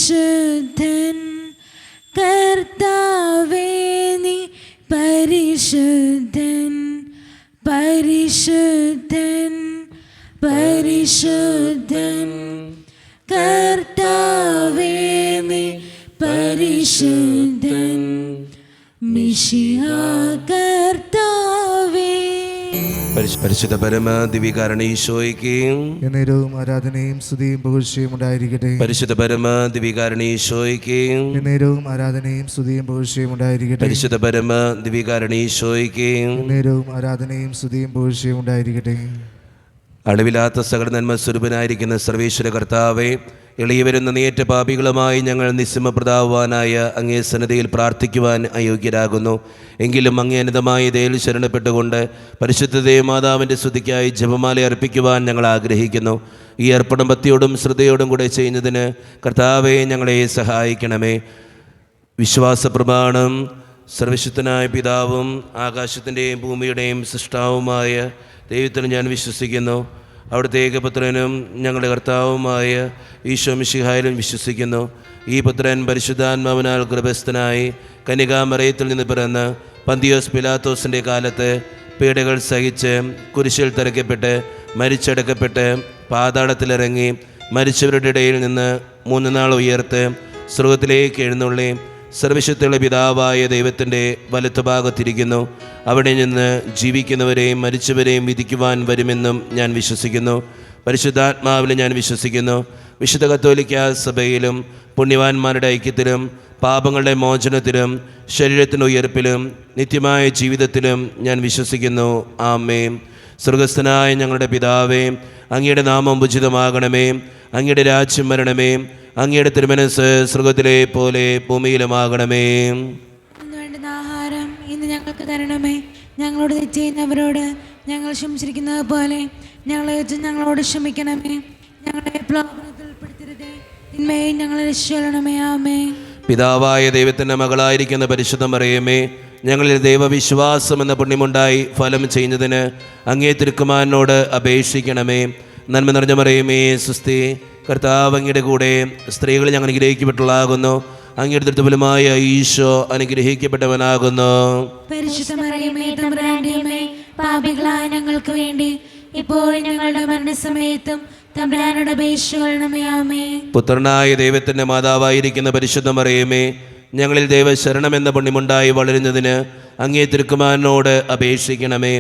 പരിശുദ്ധൻ കർത്താവേ നീ പരിശുദ്ധൻ പരിശുദ്ധൻ പരിശുദ്ധൻ കർത്താവേ നീ പരിശുദ്ധൻ മിശിഹാ കർത്താവേ. പരിശുദ്ധ പരമ ദിവ്യകാരുണ്യ ഈശോയ്ക്ക് എന്നേരവും ആരാധനയും സ്തുതിയും പുകഴ്ചയും ഉണ്ടായിരിക്കട്ടെ. പരിശുദ്ധ പരമ ദിവ്യകാരുണ്യ ഈശോയ്ക്ക് എന്നേരവും ആരാധനയും സ്തുതിയും പുകഴ്ചയും ഉണ്ടായിരിക്കട്ടെ. പരിശുദ്ധ പരമ ദിവ്യകാരുണ്യ ഈശോയ്ക്ക് എന്നേരവും ആരാധനയും സ്തുതിയും പുകഴ്ചയും ഉണ്ടായിരിക്കട്ടെ. അളവില്ലാത്ത സകല നന്മ സ്വരൂപനായിരിക്കുന്ന സർവേശ്വര കർത്താവേ, എളിയവരുന്ന നേറ്റ പാപികളുമായി ഞങ്ങൾ നിസ്സമപ്രതാവാനായ അങ്ങേ സന്നിധിയിൽ പ്രാർത്ഥിക്കുവാൻ അയോഗ്യരാകുന്നു. എങ്കിലും അങ്ങേ അനന്തമായ ദയയിൽ ശരണപ്പെട്ടുകൊണ്ട് പരിശുദ്ധ ദേവമാതാവിൻ്റെ സ്തുതിക്കായി ജപമാല അർപ്പിക്കുവാൻ ഞങ്ങൾ ആഗ്രഹിക്കുന്നു. ഈ അർപ്പണം ഭക്തിയോടും ശ്രദ്ധയോടും കൂടെ ചെയ്യുന്നതിന് കർത്താവേ ഞങ്ങളെ സഹായിക്കണമേ. വിശ്വാസ പ്രമാണം. സർവശക്തനായ പിതാവും ആകാശത്തിൻ്റെയും ഭൂമിയുടെയും സൃഷ്ടാവുമായ ദൈവത്തിൽ ഞാൻ വിശ്വസിക്കുന്നു. അവിടുത്തെ ഏകപുത്രനും ഞങ്ങളുടെ കർത്താവുമായ ഈശോ മിശിഹായിലും വിശ്വസിക്കുന്നു. ഈ പുത്രൻ പരിശുദ്ധാത്മാവിനാൽ ഗർഭസ്ഥനായി കന്യകാമറിയത്തിൽ നിന്ന് പിറന്ന് പന്തിയോസ് പിലാത്തോസിൻ്റെ കാലത്ത് പീഡകൾ സഹിച്ച് കുരിശിൽ തറയ്ക്കപ്പെട്ട് മരിച്ചടക്കപ്പെട്ട് പാതാളത്തിലിറങ്ങി മരിച്ചവരുടെ ഇടയിൽ നിന്ന് 3 നാൾ ഉയർത്ത് സ്വർഗ്ഗത്തിലേക്ക് എഴുന്നള്ളി സർവശക്തിയുള്ള പിതാവായ ദൈവത്തിൻ്റെ വലത്തുഭാഗത്തിരിക്കുന്നു. അവിടെ നിന്ന് ജീവിക്കുന്നവരെയും മരിച്ചവരെയും വിധിക്കുവാൻ വരുമെന്നും ഞാൻ വിശ്വസിക്കുന്നു. പരിശുദ്ധാത്മാവിൽ ഞാൻ വിശ്വസിക്കുന്നു. വിശുദ്ധ കത്തോലിക്ക സഭയിലും പുണ്യവാന്മാരുടെ ഐക്യത്തിലും പാപങ്ങളുടെ മോചനത്തിലും ശരീരത്തിൻ്റെ ഉയർപ്പിലും നിത്യമായ ജീവിതത്തിലും ഞാൻ വിശ്വസിക്കുന്നു. ആമേൻ. സ്വർഗസ്ഥനായ ഞങ്ങളുടെ പിതാവേ, അങ്ങയുടെ നാമം ഉചിതമാകണമേ. അങ്ങയുടെ രാജ്യം വരണമേ. അങ്ങയുടെ തിരുമനസ്സ് സ്വർഗ്ഗത്തിലെ പോലെ ഭൂമിയിലുമാകണമേ. വേണ്ടുന്ന ആഹാരം ഇന്ന് ഞങ്ങൾക്ക് തരണമേ. ഞങ്ങളോട് തെറ്റ് ചെയ്യുന്നവരോട് ഞങ്ങൾ ക്ഷമിച്ചിരിക്കുന്നത് പോലെ ഞങ്ങളോട് ക്ഷമിക്കണമേ. ഞങ്ങളെ പ്രലോഭനത്തിൽ ഉൾപ്പെടുത്തരുതേ, തിന്മയും ഞങ്ങളെ രക്ഷിക്കണമേ. ആമേൻ. പിതാവായ ദൈവത്തിൻ്റെ മകളായിരിക്കുന്ന പരിശുദ്ധ മറിയമേ, ഞങ്ങളിൽ ദൈവവിശ്വാസം എന്ന പുണ്യമുണ്ടായി ഫലം ചെയ്യുന്നതിന് അങ്ങേ തിരുക്കുമാരനോട് അപേക്ഷിക്കണമേ. നന്മ നിറഞ്ഞ മറിയമേ സുസ്തി, കർത്താവ് അങ്ങയുടെ കൂടെ സ്ത്രീകൾ ഞങ്ങൾ അനുഗ്രഹിക്കപ്പെട്ടുള്ളാകുന്നു. അങ്ങയുടെ ദൃഢഫലമായ ഈശോ അനുഗ്രഹിക്കപ്പെട്ടവനാകുന്നു. പരിശുദ്ധ മറിയമേ തമ്പുരാന്റെ അമ്മേ, പാപികളായ ഞങ്ങൾക്ക് വേണ്ടി ഇപ്പോഴും ഞങ്ങളുടെ മരണസമയത്തും തമ്പുരാനോട് അപേക്ഷിക്കണമേ. ആമേൻ. പുത്രനായ ദൈവത്തിൻ്റെ മാതാവായിരിക്കുന്ന പരിശുദ്ധ മറിയമേ, ഞങ്ങളിൽ ദൈവശരണമെന്ന പുണ്യമുണ്ടായി വളരുന്നതിന് അങ്ങേ തിരുക്കുമാരനോട് അപേക്ഷിക്കണമേ.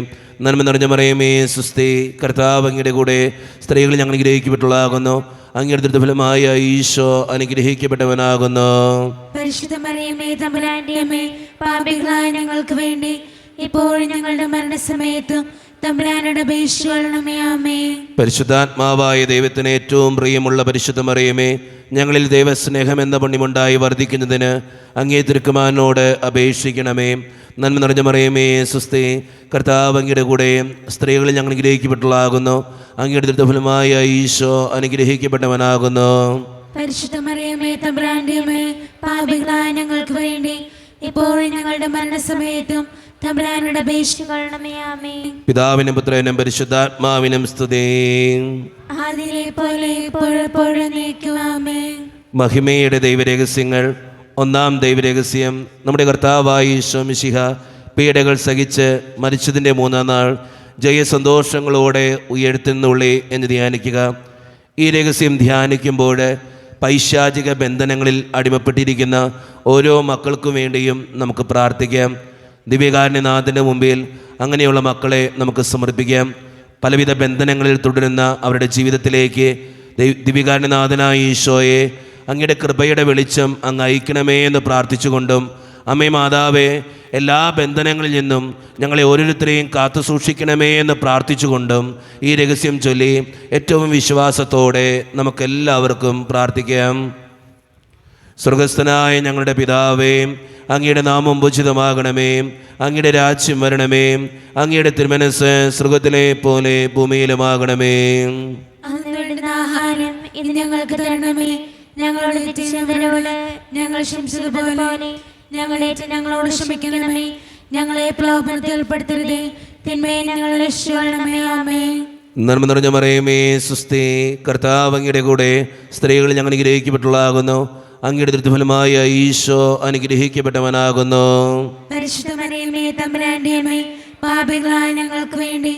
നന്മ നിറഞ്ഞ മറിയമേ സുസ്തി, കർത്താവ് അങ്ങയുടെ കൂടെ സ്ത്രീകൾ ഞങ്ങൾ അനുഗ്രഹിക്കപ്പെട്ടുള്ളാകുന്നു. അങ്ങയുടെ ദൃഢഫലമായ ഈശോ അനുഗ്രഹിക്കപ്പെട്ടവനാകുന്നു. പരിശുദ്ധ മറിയമേ തമ്പുരാന്റെ അമ്മേ, പാപികളായ ഞങ്ങൾക്ക് വേണ്ടി ഇപ്പോഴും ഞങ്ങളുടെ മരണസമയത്തും തമ്പുരാനോട് അപേക്ഷിക്കണമേ. ആമേൻ. പരിശുദ്ധാത്മാവായ ദൈവത്തിന് ഏറ്റവും പ്രിയമുള്ള പരിശുദ്ധ മറിയമേ, ഞങ്ങളിൽ ദൈവസ്നേഹം എന്ന പുണ്യമുണ്ടായി വർദ്ധിക്കുന്നതിന് അങ്ങേ തിരുക്കുമാരനോട് അപേക്ഷിക്കണമേ. നന്മ നിറഞ്ഞ മറിയമേ സുസ്തി, കർത്താവ് അങ്ങയുടെ കൂടെ സ്ത്രീകൾ ഞങ്ങൾ അനുഗ്രഹിക്കപ്പെട്ടുള്ളാകുന്നു. അങ്ങയുടെ ദൃഢഫലമായ ഈശോ അനുഗ്രഹിക്കപ്പെട്ടവനാകുന്നു. പരിശുദ്ധ മറിയമേ തമ്പുരാന്റെ അമ്മേ, പാപികളായ ഞങ്ങൾക്ക് വേണ്ടി ഇപ്പോഴും ഞങ്ങളുടെ മരണസമയത്തും തമ്പുരാനോട് അപേക്ഷിക്കണമേ. ആമേൻ. പിതാവിനും പുത്രനും പരിശുദ്ധാത്മാവിനും സ്തുതി. ആദിയിലെ പോലെ ഇപ്പോഴും നീക്കും. ആമേൻ. മഹിമയുടെ ദൈവരഹസ്യങ്ങൾ. ഒന്നാം ദൈവരഹസ്യം, നമ്മുടെ കർത്താവായ ഈശോ മിശിഹ പീഡകൾ സഹിച്ച് മരിച്ചതിൻ്റെ 3-ാം നാൾ ജയസന്തോഷങ്ങളോടെ ഉയർത്തെഴുന്നള്ളി എന്ന് ധ്യാനിക്കുക. ഈ രഹസ്യം ധ്യാനിക്കുമ്പോൾ പൈശാചിക ബന്ധനങ്ങളിൽ അടിമപ്പെട്ടിരിക്കുന്ന ഓരോ മക്കൾക്കും വേണ്ടിയും നമുക്ക് പ്രാർത്ഥിക്കാം. ദിവ്യകാരുണ്യനാഥൻ്റെ മുമ്പിൽ അങ്ങനെയുള്ള മക്കളെ നമുക്ക് സമർപ്പിക്കാം. പലവിധ ബന്ധനങ്ങളിൽ തുടരുന്ന അവരുടെ ജീവിതത്തിലേക്ക് ദിവ്യകാരുണ്യനാഥനായ ഈശോയെ അങ്ങയുടെ കൃപയുടെ വെളിച്ചം അങ്ങ് അയക്കണമേ എന്ന് പ്രാർത്ഥിച്ചുകൊണ്ടും, അമ്മേ മാതാവേ, എല്ലാ ബന്ധനങ്ങളിൽ നിന്നും ഞങ്ങളെ ഓരോരുത്തരെയും കാത്തു സൂക്ഷിക്കണമേ എന്ന് പ്രാർത്ഥിച്ചുകൊണ്ടും ഈ രഹസ്യം ചൊല്ലി ഏറ്റവും വിശ്വാസത്തോടെ നമുക്കെല്ലാവർക്കും പ്രാർത്ഥിക്കാം. സ്വർഗസ്ഥനായ ഞങ്ങളുടെ പിതാവേ, അങ്ങയുടെ നാമം ഉചിതമാകണമേ. അങ്ങയുടെ രാജ്യം വരണമേ. അങ്ങയുടെ തിരുമനസ്സ് സ്വർഗ്ഗത്തിലെ പോലെ ഭൂമിയിലുമാകണമേ. ആഹാരം ഇന്ന് ഞങ്ങൾക്ക് തരണമേ. ഞങ്ങളോട് തെറ്റ് ചെയ്യുന്നവരോട് ഞങ്ങൾ ക്ഷമിച്ചതുപോലെ ഞങ്ങളോട് ക്ഷമിക്കണമേ. ഞങ്ങളെ പ്രലോഭനത്തിൽ ഉൾപ്പെടുത്തരുതേ, തിന്മയെ ഞങ്ങളെ രക്ഷിക്കണമേ. ആമേൻ. നന്മ നിറഞ്ഞ മറിയമേ സുസ്തി, കർത്താവ് അങ്ങയുടെ കൂടെ സ്ത്രീകൾ ഞങ്ങൾ അനുഗ്രഹിക്കപ്പെട്ടുള്ളാകുന്നു. അങ്ങയുടെ ദൃഢഫലമായ ഈശോ അനുഗ്രഹിക്കപ്പെട്ടവനാകുന്നു. പരിശുദ്ധ മറിയമേ തമ്പുരാന്റെ അമ്മേ, പാപികളായ ഞങ്ങൾക്ക് വേണ്ടി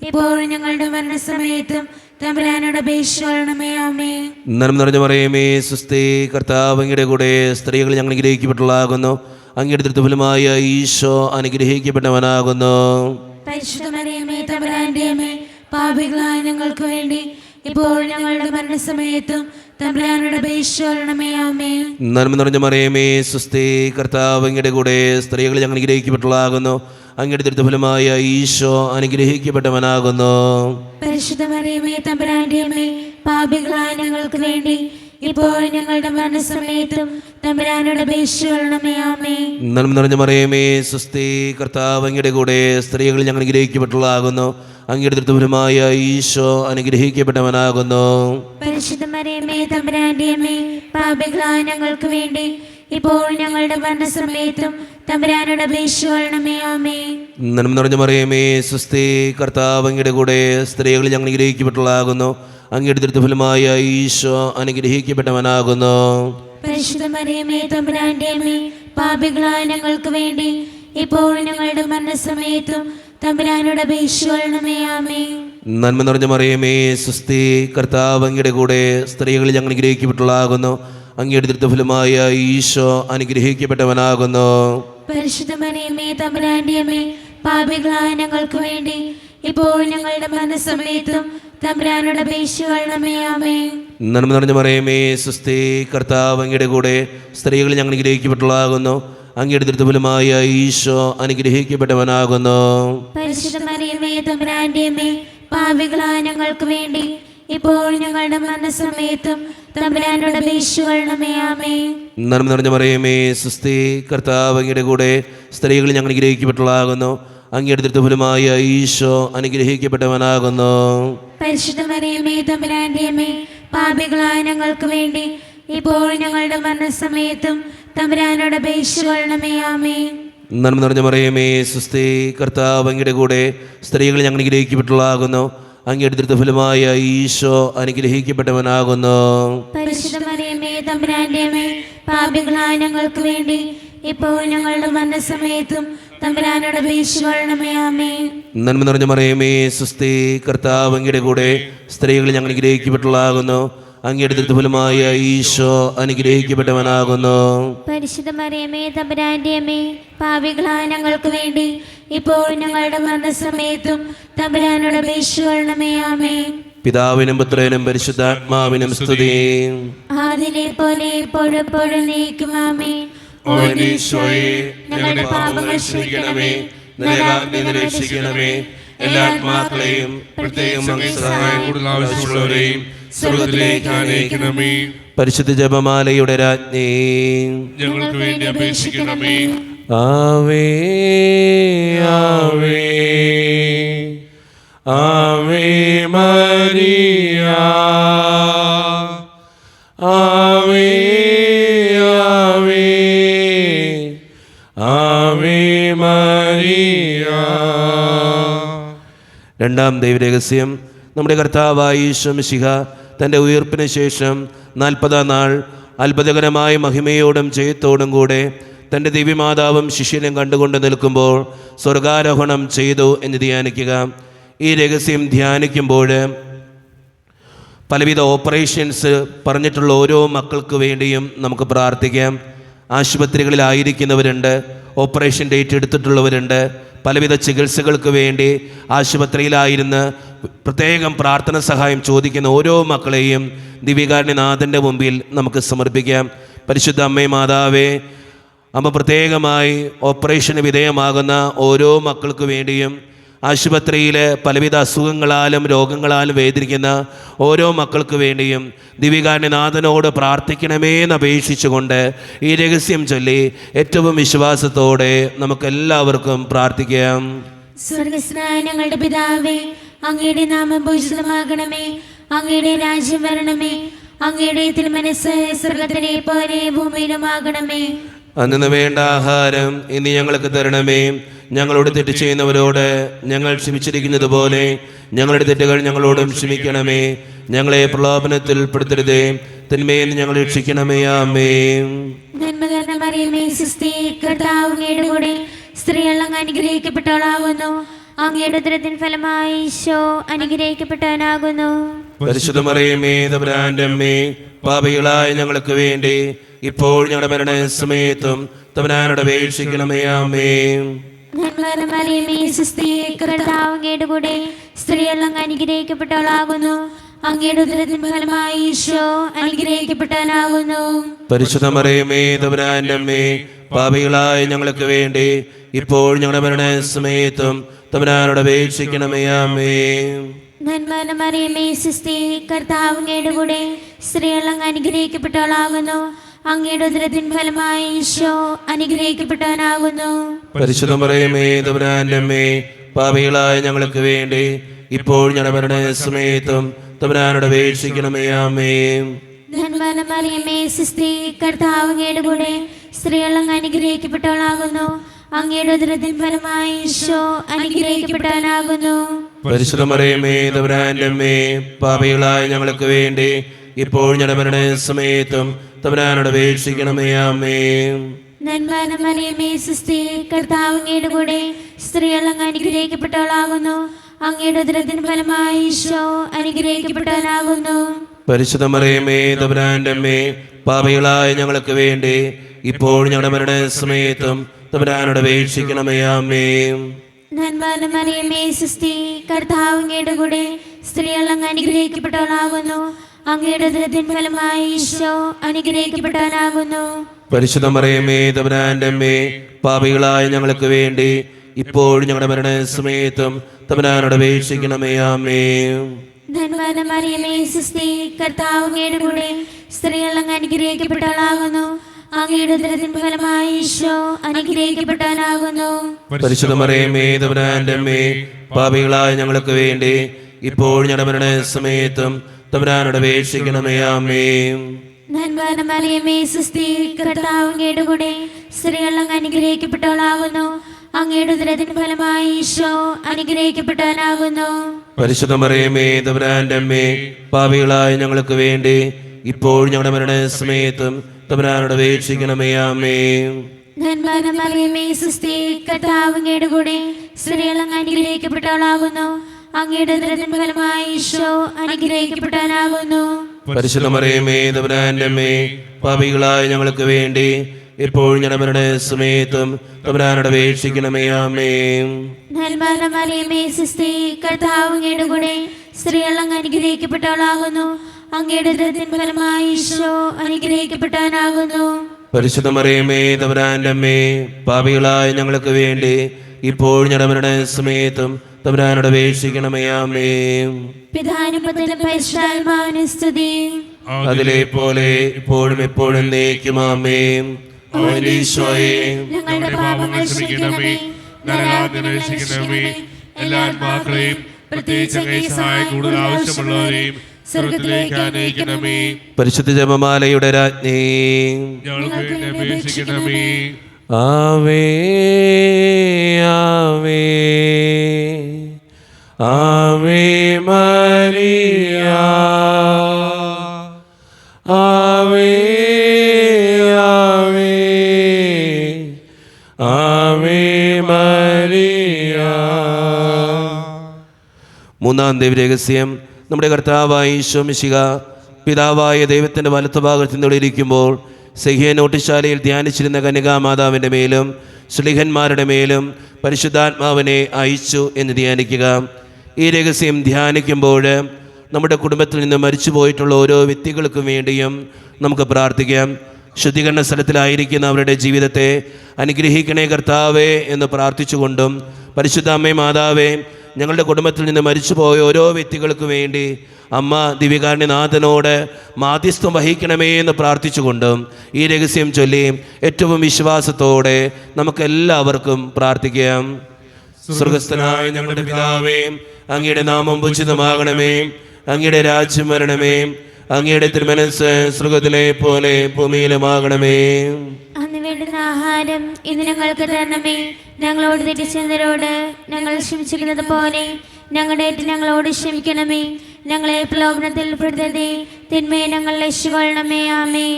ഇപ്പോഴും ഞങ്ങളുടെ മരണസമയത്തും തമ്പുരാനോട് അപേക്ഷിക്കണമേ. ആമേൻ. നന്മ നിറഞ്ഞ മറിയമേ സുസ്ഥി, കർത്താവ് അങ്ങയുടെ കൂടെ സ്ത്രീകൾ ഞങ്ങൾ അനുഗ്രഹിക്കപ്പെട്ടവളാകുന്നു. അങ്ങയുടെ ദൃഢഫലമായ ഈശോ അനുഗ്രഹിക്കപ്പെട്ടവനാകുന്നു. പരിശുദ്ധ മറിയമേ തമ്പുരാന്റെ അമ്മേ, പാപികളായ ഞങ്ങൾക്ക് വേണ്ടി ഇപ്പോഴും ഞങ്ങളുടെ മരണസമയത്തും തമ്പുരാനോട് അപേക്ഷിക്കണമേ. ആമേൻ. നന്മ നിറഞ്ഞ മറിയമേ സുസ്ഥി, കർത്താവ് അങ്ങയുടെ കൂടെ സ്ത്രീകൾ ഞങ്ങൾ അനുഗ്രഹിക്കപ്പെട്ടവളാകുന്നു. അങ്ങയുടെ ദൃഢഫലമായ ഈശോ അനുഗ്രഹിക്കപ്പെട്ടവനാകുന്നു. പരിശുദ്ധ മറിയമേ തമ്പുരാന്റെ അമ്മേ, പാപികളായ ഞങ്ങൾക്ക് വേണ്ടി ഇപ്പോഴും ഞങ്ങളുടെ മരണസമയത്തും തമ്പുരാനോട് അപേക്ഷിക്കണമേ. ആമേൻ. നന്മ നിറഞ്ഞ മറിയമേ സുസ്ഥി, കർത്താവ് അങ്ങയുടെ കൂടെ സ്ത്രീകൾ ഞങ്ങൾ അനുഗ്രഹിക്കപ്പെട്ടവളാകുന്നു. അങ്ങയുടെ ദൃഢഫലമായ ഈശോ അനുഗ്രഹിക്കപ്പെട്ടവനാകുന്നു. പരിശുദ്ധ മറിയമേ തമ്പുരാന്റെ അമ്മേ, പാപികളായ ഞങ്ങൾക്ക് വേണ്ടി ഇപ്പോഴും ഞങ്ങളുടെ മരണസമയത്തും തമ്പുരാനോട് അപേക്ഷിക്കണമേ. ആമേൻ. നന്മ നിറഞ്ഞ മറിയമേ സുസ്ഥി, കർത്താവ് അങ്ങയുടെ കൂടെ സ്ത്രീകൾ ഞങ്ങൾ അനുഗ്രഹിക്കപ്പെട്ടവളാകുന്നു. അങ്ങയുടെ ദൃഢഫലമായ ഈശോ അനുഗ്രഹിക്കപ്പെട്ടവനാകുന്നു. പരിശുദ്ധ മറിയമേ തമ്പുരാന്റെ അമ്മേ, പാപികളായ ഞങ്ങൾക്ക് വേണ്ടി ഇപ്പോഴും ഞങ്ങളുടെ മരണസമയത്തും തമ്പുരാനോട് അപേക്ഷിക്കണമേ. ആമേൻ. നന്മ നിറഞ്ഞ മറിയമേ സുസ്ഥി, കർത്താവ് അങ്ങയുടെ കൂടെ സ്ത്രീകൾ ഞങ്ങൾ അനുഗ്രഹിക്കപ്പെട്ടവളാകുന്നു. അങ്ങയുടെ ദൃഢഫലമായ ഈശോ അനുഗ്രഹിക്കപ്പെട്ടവനാകുന്നു. പരിശുദ്ധ മറിയമേ തമ്പുരാന്റെ അമ്മേ, പാപികളായ ഞങ്ങൾക്ക് വേണ്ടി ഇപ്പോഴും ഞങ്ങളുടെ മരണസമയത്തും തമ്പുരാനോട് അപേക്ഷിക്കണമേ. ആമേൻ. നന്മ നിറഞ്ഞ മറിയമേ സുസ്ഥി, കർത്താവ് അങ്ങയുടെ കൂടെ സ്ത്രീകൾ ഞങ്ങൾ അനുഗ്രഹിക്കപ്പെട്ടവളാകുന്നു. അങ്ങയുടെ ദൃഢഫലമായ ഈശോ അനുഗ്രഹിക്കപ്പെട്ടവനാകുന്നു. പരിശുദ്ധ മറിയമേ തമ്പുരാന്റെ അമ്മേ, പാപികളായ ഞങ്ങൾക്ക് വേണ്ടി ഇപ്പോഴും ഞങ്ങളുടെ മരണസമയത്തും തമ്പുരാനോട് അപേക്ഷിക്കണമേ. ആമേൻ. നന്മ നിറഞ്ഞ മറിയമേ സുസ്ഥി, കർത്താവ് അങ്ങയുടെ കൂടെ സ്ത്രീകൾ ഞങ്ങൾ അനുഗ്രഹിക്കപ്പെട്ടവളാകുന്നു. അങ്ങയുടെ ദൃഢഫലമായ ഈശോ അനുഗ്രഹിക്കപ്പെട്ടവനാകുന്നു. പരിശുദ്ധ മറിയമേ തമ്പുരാന്റെ അമ്മേ, പാപികളായ ഞങ്ങൾക്ക് വേണ്ടി ഇപ്പോഴും ഞങ്ങളുടെ മരണസമയത്തും തമ്പുരാനോട് അപേക്ഷിക്കണമേ. ആമേൻ. നന്മ നിറഞ്ഞ മറിയമേ സുസ്ഥി, കർത്താവ് അങ്ങയുടെ കൂടെ സ്ത്രീകൾ ഞങ്ങൾ അനുഗ്രഹിക്കപ്പെട്ടവളാകുന്നു. അങ്ങയുടെ ദൃഢഫലമായ ഈശോ അനുഗ്രഹിക്കപ്പെട്ടവനാകുന്നു. പരിശുദ്ധ മറിയമേ തമ്പുരാന്റെ അമ്മേ, പാപികളായ ഞങ്ങൾക്ക് വേണ്ടി ഇപ്പോഴും ഞങ്ങളുടെ മരണസമയത്തും തമ്പുരാനോട് അപേക്ഷിക്കണമേ. ആമേൻ. നന്മ നിറഞ്ഞ മറിയമേ സുസ്ഥി, കർത്താവ് അങ്ങയുടെ കൂടെ സ്ത്രീകൾ ഞങ്ങൾ അനുഗ്രഹിക്കപ്പെട്ടവളാകുന്നു. അങ്ങയുടെ ദൃഢഫലമായ ഈശോ അനുഗ്രഹിക്കപ്പെട്ടവനാകുന്നു. പരിശുദ്ധ മറിയമേ തമ്പുരാന്റെ അമ്മേ, പാപികളായ ഞങ്ങൾക്ക് വേണ്ടി ഇപ്പോഴും ഞങ്ങളുടെ മരണസമയത്തും തമ്പുരാനോട് അപേക്ഷിക്കണമേ. ആമേൻ. പിതാവിനും പുത്രനും പരിശുദ്ധാത്മാവിനും സ്തുതി. ആദിലെ പോലെ എപ്പോഴും എപ്പോഴും നീക്കും. ആമേൻ. ഓ ഈശോയെ, ഞങ്ങളുടെ പാപങ്ങൾ ക്ഷമിക്കണമേ, നരകാഗ്നിയിൽ നിന്ന് രക്ഷിക്കണമേ. എല്ലാ ആത്മാക്കളെയും പ്രത്യേകം അങ്ങേ സഹായം കൂടുതൽ ആവശ്യമുള്ളവരെയും സ്വർഗ്ഗത്തിലേക്ക് ആനയിക്കണമേ. പരിശുദ്ധ ജപമാലയുടെ രാജ്ഞി, ഞങ്ങൾക്ക് വേണ്ടി അപേക്ഷിക്കണമേ. ആവേ ആവേ ആവേ മരിയ, ആവേ ആവേ ആവേ മരിയ. രണ്ടാം ദൈവരഹസ്യം, നമ്മുടെ കർത്താവായ ഈശോ മിശിഹ തൻ്റെ ഉയർപ്പിന് ശേഷം 40-ാം നാൾ അത്ഭുതകരമായ മഹിമയോടും ജയത്തോടും കൂടെ തൻ്റെ ദിവ്യമാതാവും ശിഷ്യനും കണ്ടുകൊണ്ട് നിൽക്കുമ്പോൾ സ്വർഗാരോഹണം ചെയ്തു എന്ന് ധ്യാനിക്കുക. ഈ രഹസ്യം ധ്യാനിക്കുമ്പോൾ പലവിധ ഓപ്പറേഷൻസ് പറഞ്ഞിട്ടുള്ള ഓരോ മക്കൾക്ക് വേണ്ടിയും നമുക്ക് പ്രാർത്ഥിക്കാം. ആശുപത്രികളിലായിരിക്കുന്നവരുണ്ട്, ഓപ്പറേഷൻ ഡേറ്റ് എടുത്തിട്ടുള്ളവരുണ്ട്, പലവിധ ചികിത്സകൾക്ക് വേണ്ടി ആശുപത്രിയിലായിരുന്ന് പ്രത്യേകം പ്രാർത്ഥന സഹായം ചോദിക്കുന്ന ഓരോ മക്കളെയും ദിവ്യകാരുണ്യനാഥൻ്റെ മുമ്പിൽ നമുക്ക് സമർപ്പിക്കാം. പരിശുദ്ധ അമ്മേ മാതാവേ, അമ്മ പ്രത്യേകമായി ഓപ്പറേഷന് വിധേയമാകുന്ന ഓരോ മക്കൾക്ക് വേണ്ടിയും ആശുപത്രിയിൽ പലവിധ അസുഖങ്ങളാലും രോഗങ്ങളാലും വേദനിക്കുന്ന ഓരോ മക്കൾക്ക് വേണ്ടിയും ദിവ്യകാരുണ്യനാഥനോട് പ്രാർത്ഥിക്കണമേ എന്ന് അപേക്ഷിച്ചുകൊണ്ട് ഈ രഹസ്യം ചൊല്ലി ഏറ്റവും വിശ്വാസത്തോടെ നമുക്കെല്ലാവർക്കും പ്രാർത്ഥിക്കാം. സ്വർഗസ്നായ ഞങ്ങളുടെ പിതാവേ, അങ്ങയുടെ നാമം പൂജിതമാകണമേ, അങ്ങയുടെ രാജ്യം വരണമേ, അങ്ങയുടെ തിരുമനസ്സ് സ്വർഗത്തിലെ പോലെ ഭൂമിയിലുമാകണമേ. അന്നു വേണ്ട ആഹാരം ഇനി ഞങ്ങൾക്ക് തരണമേ. ഞങ്ങളോട് തെറ്റ് ചെയ്യുന്നവരോട് ഞങ്ങൾ ക്ഷമിച്ചിരിക്കുന്നത് പോലെ ഞങ്ങളുടെ തെറ്റുകൾ ഞങ്ങളോടും ക്ഷമിക്കണമേ. ഞങ്ങളെ പ്രലോഭനത്തിൽ പെടുത്തരുതേ, തിന്മയിൽ ഞങ്ങൾ രക്ഷിക്കണമേ. ആമേൻ. നന്മ നിറഞ്ഞ മറിയമേ സ്വസ്തി, കർത്താവ് അങ്ങയുടെ കൂടെ സ്ത്രീകൾ അങ്ങ് അനുഗ്രഹിക്കപ്പെട്ടവളാകുന്നു. അങ്ങയുടെ ഉദരത്തിൻ ഫലമായി ഈശോ അനുഗ്രഹിക്കപ്പെട്ടവനാകുന്നു. പരിശുദ്ധ മറിയമേ തമ്പുരാന്റെ അമ്മേ, പാപികളായ ഞങ്ങൾക്ക് വേണ്ടി ഇപ്പോൾ ഞങ്ങളുടെ മരണസമയത്തും തമ്പുരാനോട് അപേക്ഷിക്കണമേ. ആമേൻ. നന്മ നിറഞ്ഞ മറിയമേ സ്വസ്തി, കർത്താവ് അങ്ങയുടെ കൂടെ സ്ത്രീകൾ അങ്ങ് അനുഗ്രഹിക്കപ്പെട്ടവളാകുന്നു. അങ്ങയുടെ ഉദരത്തിൻ ഫലമായി ഈശോ അനുഗ്രഹിക്കപ്പെട്ടവനാകുന്നു. പരിശുദ്ധ മറിയമേ തമ്പുരാന്റെ അമ്മേ, പാപികളായ ഞങ്ങൾക്ക് വേണ്ടി ഇപ്പോൾ ഞങ്ങളുടെ മരണസമയത്തും തമ്പുരാനോട് അപേക്ഷിക്കണമേ. ആമേൻ. നന്മ നിറഞ്ഞ മറിയമേ സ്വസ്തി, കർത്താവ് അങ്ങയുടെ കൂടെ സ്ത്രീകൾ അങ്ങ് അനുഗ്രഹിക്കപ്പെട്ടവളാകുന്നു. അങ്ങയുടെ ഉദരത്തിൻ ഫലമായി ഈശോ അനുഗ്രഹിക്കപ്പെട്ടവനാകുന്നു. പരിശുദ്ധ മറിയമേ തമ്പുരാന്റെ അമ്മേ, പാപികളായ ഞങ്ങൾക്ക് വേണ്ടി ഇപ്പോൾ ഞങ്ങളുടെ മരണസമയത്തും തമ്പുരാനോട് അപേക്ഷിക്കണമേ. ആമേൻ. നന്മ നിറഞ്ഞ മറിയമേ സ്വസ്തി, കർത്താവ് അങ്ങയുടെ കൂടെ സ്ത്രീകൾ അങ്ങ് അനുഗ്രഹിക്കപ്പെട്ടവളാകുന്നു. അങ്ങയുടെ ഉദരത്തിൻ ഫലമായി ഈശോ അനുഗ്രഹിക്കപ്പെട്ടവനാകുന്നു. പരിശുദ്ധ മറിയമേ തമ്പുരാന്റെ അമ്മേ, പാപികളായ ഞങ്ങൾക്ക് വേണ്ടി ഇപ്പോൾ ഞങ്ങളുടെ മരണസമയത്തും തമ്പുരാനോട് അപേക്ഷിക്കണമേ. ആമേൻ. നന്മ നിറഞ്ഞ മറിയമേ സ്വസ്തി, കർത്താവ് അങ്ങയുടെ കൂടെ സ്ത്രീകൾ അങ്ങ് അനുഗ്രഹിക്കപ്പെട്ടവളാകുന്നു. അങ്ങയുടെ ഉദരത്തിൻ ഫലമായി ഈശോ അനുഗ്രഹിക്കപ്പെട്ടവനാകുന്നു. പരിശുദ്ധ മറിയമേ തമ്പുരാന്റെ അമ്മേ, പാപികളായ ഞങ്ങൾക്ക് വേണ്ടി ഇപ്പോൾ ഞങ്ങളുടെ മരണസമയത്തും തമ്പുരാനോട് അപേക്ഷിക്കണമേ. ആമേൻ. നന്മ നിറഞ്ഞ മറിയമേ സ്വസ്തി, കർത്താവ് അങ്ങയുടെ കൂടെ സ്ത്രീകൾ അങ്ങ് അനുഗ്രഹിക്കപ്പെട്ടവളാകുന്നു. അങ്ങയുടെ ഉദരത്തിൻ ഫലമായി ഈശോ അനുഗ്രഹിക്കപ്പെട്ടവനാകുന്നു. പരിശുദ്ധ മറിയമേ തമ്പുരാന്റെ അമ്മേ, പാപികളായ ഞങ്ങൾക്ക് വേണ്ടി ഇപ്പോൾ ഞങ്ങളുടെ മരണസമയത്തും തമ്പുരാനോട് അപേക്ഷിക്കണമേ. ആമേൻ. നന്മ നിറഞ്ഞ മറിയമേ സ്വസ്തി, കർത്താവ് അങ്ങയുടെ കൂടെ സ്ത്രീകൾ അങ്ങ് അനുഗ്രഹിക്കപ്പെട്ടവളാകുന്നു. അങ്ങയുടെ ഉദരത്തിൻ ഫലമായി ഈശോ അനുഗ്രഹിക്കപ്പെട്ടവനാകുന്നു. പരിശുദ്ധ മറിയമേ തമ്പുരാന്റെ അമ്മേ, പാപികളായ ഞങ്ങൾക്ക് വേണ്ടി ഇപ്പോൾ ഞങ്ങളുടെ മരണസമയത്തും തമ്പുരാനോട് അപേക്ഷിക്കണമേ. ആമേൻ. നന്മ നിറഞ്ഞ മറിയമേ സ്വസ്തി, കർത്താവ് അങ്ങയുടെ കൂടെ സ്ത്രീകൾ അങ്ങ് അനുഗ്രഹിക്കപ്പെട്ടവളാകുന്നു. അങ്ങയുടെ ഉദരത്തിൻ ഫലമായി ഈശോ അനുഗ്രഹിക്കപ്പെട്ടവനാകുന്നു. പരിശുദ്ധ മറിയമേ തമ്പുരാന്റെ അമ്മേ, പാപികളായ ഞങ്ങൾക്ക് വേണ്ടി ഇപ്പോൾ ഞങ്ങളുടെ മരണസമയത്തും തമ്പുരാനോട് അപേക്ഷിക്കണമേ. ആമേൻ. നന്മ നിറഞ്ഞ മറിയമേ സ്വസ്തി, കർത്താവ് അങ്ങയുടെ കൂടെ സ്ത്രീകൾ അങ്ങ് അനുഗ്രഹിക്കപ്പെട്ടവളാകുന്നു. അങ്ങയുടെ ഉദരത്തിൻ ഫലമായി ഈശോ അനുഗ്രഹിക്കപ്പെട്ടവനാകുന്നു. പരിശുദ്ധ മറിയമേ തമ്പുരാന്റെ അമ്മേ, പാപികളായ ഞങ്ങൾക്ക് വേണ്ടി ഇപ്പോൾ ഞങ്ങളുടെ മരണസമയത്തും തമ്പുരാനോട് അപേക്ഷിക്കണമേ. ആമേൻ. നന്മ നിറഞ്ഞ മറിയമേ സ്വസ്തി, കർത്താവ് അങ്ങയുടെ കൂടെ സ്ത്രീകൾ അങ്ങ് അനുഗ്രഹിക്കപ്പെട്ടവളാകുന്നു. അങ്ങയുടെ ഉദരത്തിൻ ഫലമായി ഈശോ അനുഗ്രഹിക്കപ്പെട്ടവനാകുന്നു. പരിശുദ്ധ മറിയമേ തമ്പുരാന്റെ അമ്മേ, പാപികളായ ഞങ്ങൾക്ക് വേണ്ടി ഇപ്പോൾ ഞങ്ങളുടെ മരണസമയത്തും തമ്പുരാനോട് അപേക്ഷിക്കണമേ. ആമേൻ. പിതാവിനും പുത്രനും പരിശുദ്ധാത്മാവിനും സ്തുതി. അതിലെ പോലെ ഇപ്പോഴും എപ്പോഴും എന്നേക്കും. ആമേൻ. അവന്റെ ഈശോയെ ഞങ്ങളുടെ പാപങ്ങൾ ക്ഷമിക്കണമേ, നരകാഗ്നി രക്ഷിക്കണമേ. എല്ലാ ആത്മാക്കളെയും പ്രത്യേകിച്ച് അങ്ങേ സഹായം കൂടുതൽ ആവശ്യമുള്ളവരെയും സ്വർഗ്ഗത്തിലേക്ക് ആനയിക്കണമേ. പരിശുദ്ധ ജപമാലയുടെ രാജ്ഞി, ഞങ്ങൾക്ക് വേണ്ടി അപേക്ഷിക്കണമേ. ആവേ ആവേ ആവേ മരിയ, ആവേ ആവേ ആവേ മരിയ. മൂന്നാം ദൈവരഹസ്യം, നമ്മുടെ കർത്താവായ ഈശോ മിശിഹ പിതാവായ ദൈവത്തിൻ്റെ വലത്തുഭാഗത്ത് നിന്നിരിക്കുമ്പോൾ സെഹിയ നോട്ടിശാലയിൽ ധ്യാനിച്ചിരുന്ന കന്യകാമാതാവിൻ്റെ മേലും ശ്ലീഹന്മാരുടെ മേലും പരിശുദ്ധാത്മാവിനെ അയച്ചു എന്ന് ധ്യാനിക്കുക. ഈ രഹസ്യം ധ്യാനിക്കുമ്പോൾ നമ്മുടെ കുടുംബത്തിൽ നിന്ന് മരിച്ചു പോയിട്ടുള്ള ഓരോ വ്യക്തികൾക്കും വേണ്ടിയും നമുക്ക് പ്രാർത്ഥിക്കാം. ശുദ്ധീകരണ സ്ഥലത്തിലായിരിക്കുന്ന അവരുടെ ജീവിതത്തെ അനുഗ്രഹിക്കണേ കർത്താവേ എന്ന് പ്രാർത്ഥിച്ചുകൊണ്ടും, പരിശുദ്ധ അമ്മേ മാതാവേ, ഞങ്ങളുടെ കുടുംബത്തിൽ നിന്ന് മരിച്ചുപോയ ഓരോ വ്യക്തികൾക്ക് വേണ്ടി അമ്മ ദിവ്യകാരുണ്യനാഥനോട് മാധ്യസ്ഥം വഹിക്കണമേ എന്ന് പ്രാർത്ഥിച്ചുകൊണ്ടും ഈ രഹസ്യം ചൊല്ലി ഏറ്റവും വിശ്വാസത്തോടെ നമുക്കെല്ലാവർക്കും പ്രാർത്ഥിക്കാം. സ്വർഗസ്ഥനായ ഞങ്ങളുടെ പിതാവേ, അങ്ങയുടെ നാമം പൂജിതമാകണമേ, അങ്ങയുടെ രാജ്യം വരണമേ, അങ്ങയുടെ തിരുമനസ്സ് സ്വർഗത്തിലെ പോലെ ഭൂമിയിലുമാകണമേ. അന്ന് വേണ്ടുന്ന ആഹാരം ഇന്ന് ഞങ്ങൾക്ക് തരണമേ. ഞങ്ങളോട് തെറ്റിച്ചവരോട് ഞങ്ങൾ ക്ഷമിച്ചിരിക്കുന്നത് പോലെ ഞങ്ങളുടെ ഞങ്ങളോട് ക്ഷമിക്കണമേ. ഞങ്ങളെ പ്രലോഭനത്തിൽ പെടുത്തരുതേ, തിന്മയെ ഞങ്ങൾ രക്ഷിക്കൊള്ളണമേ. ആമേ.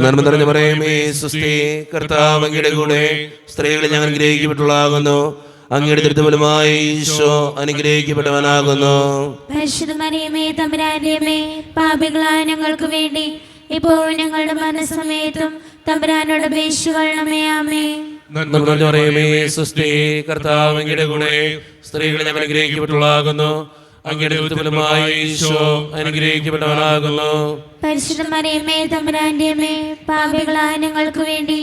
നന്മ നിറഞ്ഞ പറയുമേ സുസ്ഥി, കർത്താവ് അങ്ങയുടെ കൂടെ സ്ത്രീകളെ ഞങ്ങൾ അനുഗ്രഹിക്കപ്പെട്ടുള്ളാകുന്നു. അങ്ങയുടെ ദുരിതഫലമായ ഈശോ അനുഗ്രഹിക്കപ്പെട്ടവനാകുന്നു. പരിശുദ്ധ മറിയമേ, തമ്പുരാന്റെ അമ്മേ, പാപികളായ ഞങ്ങൾക്ക് വേണ്ടി ഇപ്പോഴും ഞങ്ങളുടെ മരണസമയത്തും തമ്പുരാനോട് അപേക്ഷിച്ചുകൊള്ളണമേ. ആമേ. നന്മ നിറഞ്ഞ പറയുമേ സുസ്ഥി, കർത്താവ് അങ്ങയുടെ കൂടെ സ്ത്രീകളെ ഞങ്ങൾ അനുഗ്രഹിക്കപ്പെട്ടുള്ളാകുന്നു. അങ്ങയുടെ ദുരിതഫലമായ ഈശോ അനുഗ്രഹിക്കപ്പെട്ടവനാകുന്നു. പരിശുദ്ധ മറിയമേ, തമ്പുരാന്റെ അമ്മേ, പാപികളായ ഞങ്ങൾക്ക് വേണ്ടി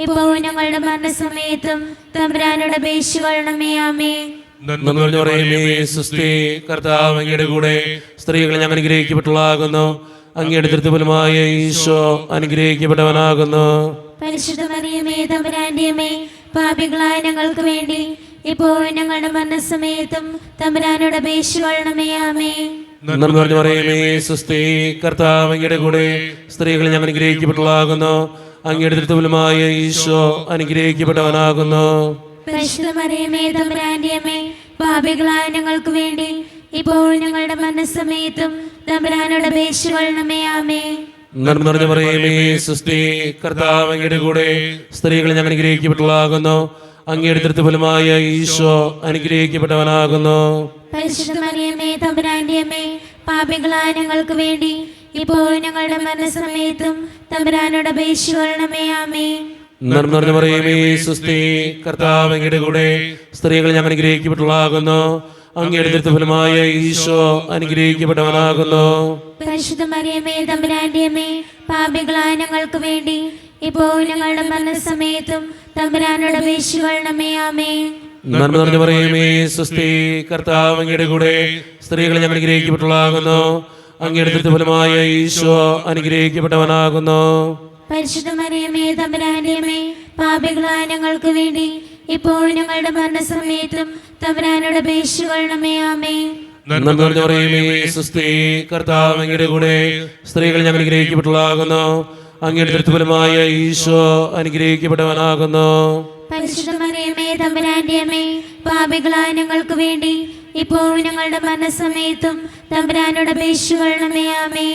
ഇപ്പോഴും ഞങ്ങളുടെ മരണസമയത്തും തമ്പുരാനോട് അപേക്ഷിച്ചുകൊള്ളണമേ. ആമേ. നന്മ നിറഞ്ഞ പറയുമേ സുസ്ഥി, കർത്താവ് അങ്ങയുടെ കൂടെ സ്ത്രീകളെ ഞങ്ങൾ അനുഗ്രഹിക്കപ്പെട്ടുള്ളാകുന്നു. അങ്ങയുടെ ദുരിതഫലമായ ഈശോ അനുഗ്രഹിക്കപ്പെട്ടവനാകുന്നു. പരിശുദ്ധ മറിയമേ, തമ്പുരാന്റെ അമ്മേ, പാപികളായ ഞങ്ങൾക്ക് വേണ്ടി ഇപ്പോഴും ഞങ്ങളുടെ മരണസമയത്തും തമ്പുരാനോട് അപേക്ഷിച്ചുകൊള്ളണമേ. ആമേ. നന്മ നിറഞ്ഞ പറയുമേ സുസ്ഥി, കർത്താവ് അങ്ങയുടെ കൂടെ സ്ത്രീകളെ ഞങ്ങൾ അനുഗ്രഹിക്കപ്പെട്ടുള്ളാകുന്നു. അങ്ങയുടെ ദുരിതഫലമായ ഈശോ അനുഗ്രഹിക്കപ്പെട്ടവനാകുന്നു. പരിശുദ്ധ മറിയമേ, തമ്പുരാന്റെ അമ്മേ, പാപികളായ ഞങ്ങൾക്ക് വേണ്ടി ഇപ്പോഴും ഞങ്ങളുടെ മരണസമയത്തും തമ്പുരാനോട് അപേക്ഷിച്ചുകൊള്ളണമേ. ആമേ. നന്മ നിറഞ്ഞ പറയുമേ സുസ്ഥി, കർത്താവ് അങ്ങയുടെ കൂടെ സ്ത്രീകളെ ഞങ്ങൾ അനുഗ്രഹിക്കപ്പെട്ടുള്ളാകുന്നു. അങ്ങയുടെ ദുരിതഫലമായ ഈശോ അനുഗ്രഹിക്കപ്പെട്ടവനാകുന്നു. പരിശുദ്ധ മറിയമേ, തമ്പുരാന്റെ അമ്മേ, പാപികളായ ഞങ്ങൾക്ക് വേണ്ടി ഇപ്പോഴും ഞങ്ങളുടെ മരണസമയത്തും തമ്പുരാനോട് അപേക്ഷിച്ചുകൊള്ളണമേ. ആമേ. നന്മ നിറഞ്ഞ പറയുമേ സുസ്ഥി, കർത്താവ് അങ്ങയുടെ കൂടെ സ്ത്രീകളെ ഞങ്ങൾ അനുഗ്രഹിക്കപ്പെട്ടുള്ളാകുന്നു. അങ്ങയുടെ ദുരിതഫലമായ ഈശോ അനുഗ്രഹിക്കപ്പെട്ടവനാകുന്നു. പരിശുദ്ധ മറിയമേ, തമ്പുരാന്റെ അമ്മേ, പാപികളായ ഞങ്ങൾക്ക് വേണ്ടി ഇപ്പോഴും ഞങ്ങളുടെ മരണസമയത്തും തമ്പുരാനോട് അപേക്ഷിച്ചുകൊള്ളണമേ. ആമേ. നന്മ നിറഞ്ഞ പറയുമേ സുസ്ഥി, കർത്താവ് അങ്ങയുടെ കൂടെ സ്ത്രീകളെ ഞങ്ങൾ അനുഗ്രഹിക്കപ്പെട്ടുള്ളാകുന്നു. അങ്ങയുടെ ദുരിതഫലമായ ഈശോ അനുഗ്രഹിക്കപ്പെട്ടവനാകുന്നു. പരിശുദ്ധ മറിയമേ, തമ്പുരാന്റെ അമ്മേ, പാപികളായ ഞങ്ങൾക്ക് വേണ്ടി ഇപ്പോഴും ഞങ്ങളുടെ മരണസമയത്തും തമ്പുരാനോട് അപേക്ഷിച്ചുകൊള്ളണമേ. ആമേ. നന്മ നിറഞ്ഞ പറയുമേ സുസ്ഥി, കർത്താവ് അങ്ങയുടെ കൂടെ സ്ത്രീകളെ ഞങ്ങൾ അനുഗ്രഹിക്കപ്പെട്ടുള്ളാകുന്നു. അങ്ങയുടെ ദുരിതഫലമായ ഈശോ അനുഗ്രഹിക്കപ്പെട്ടവനാകുന്നു. പരിശുദ്ധ മറിയമേ, തമ്പുരാന്റെ അമ്മേ, പാപികളായ ഞങ്ങൾക്ക് വേണ്ടി ഇപ്പോഴും ഞങ്ങളുടെ മരണസമയത്തും തമ്പുരാനോട് അപേക്ഷിച്ചുകൊള്ളണമേ. ആമേ.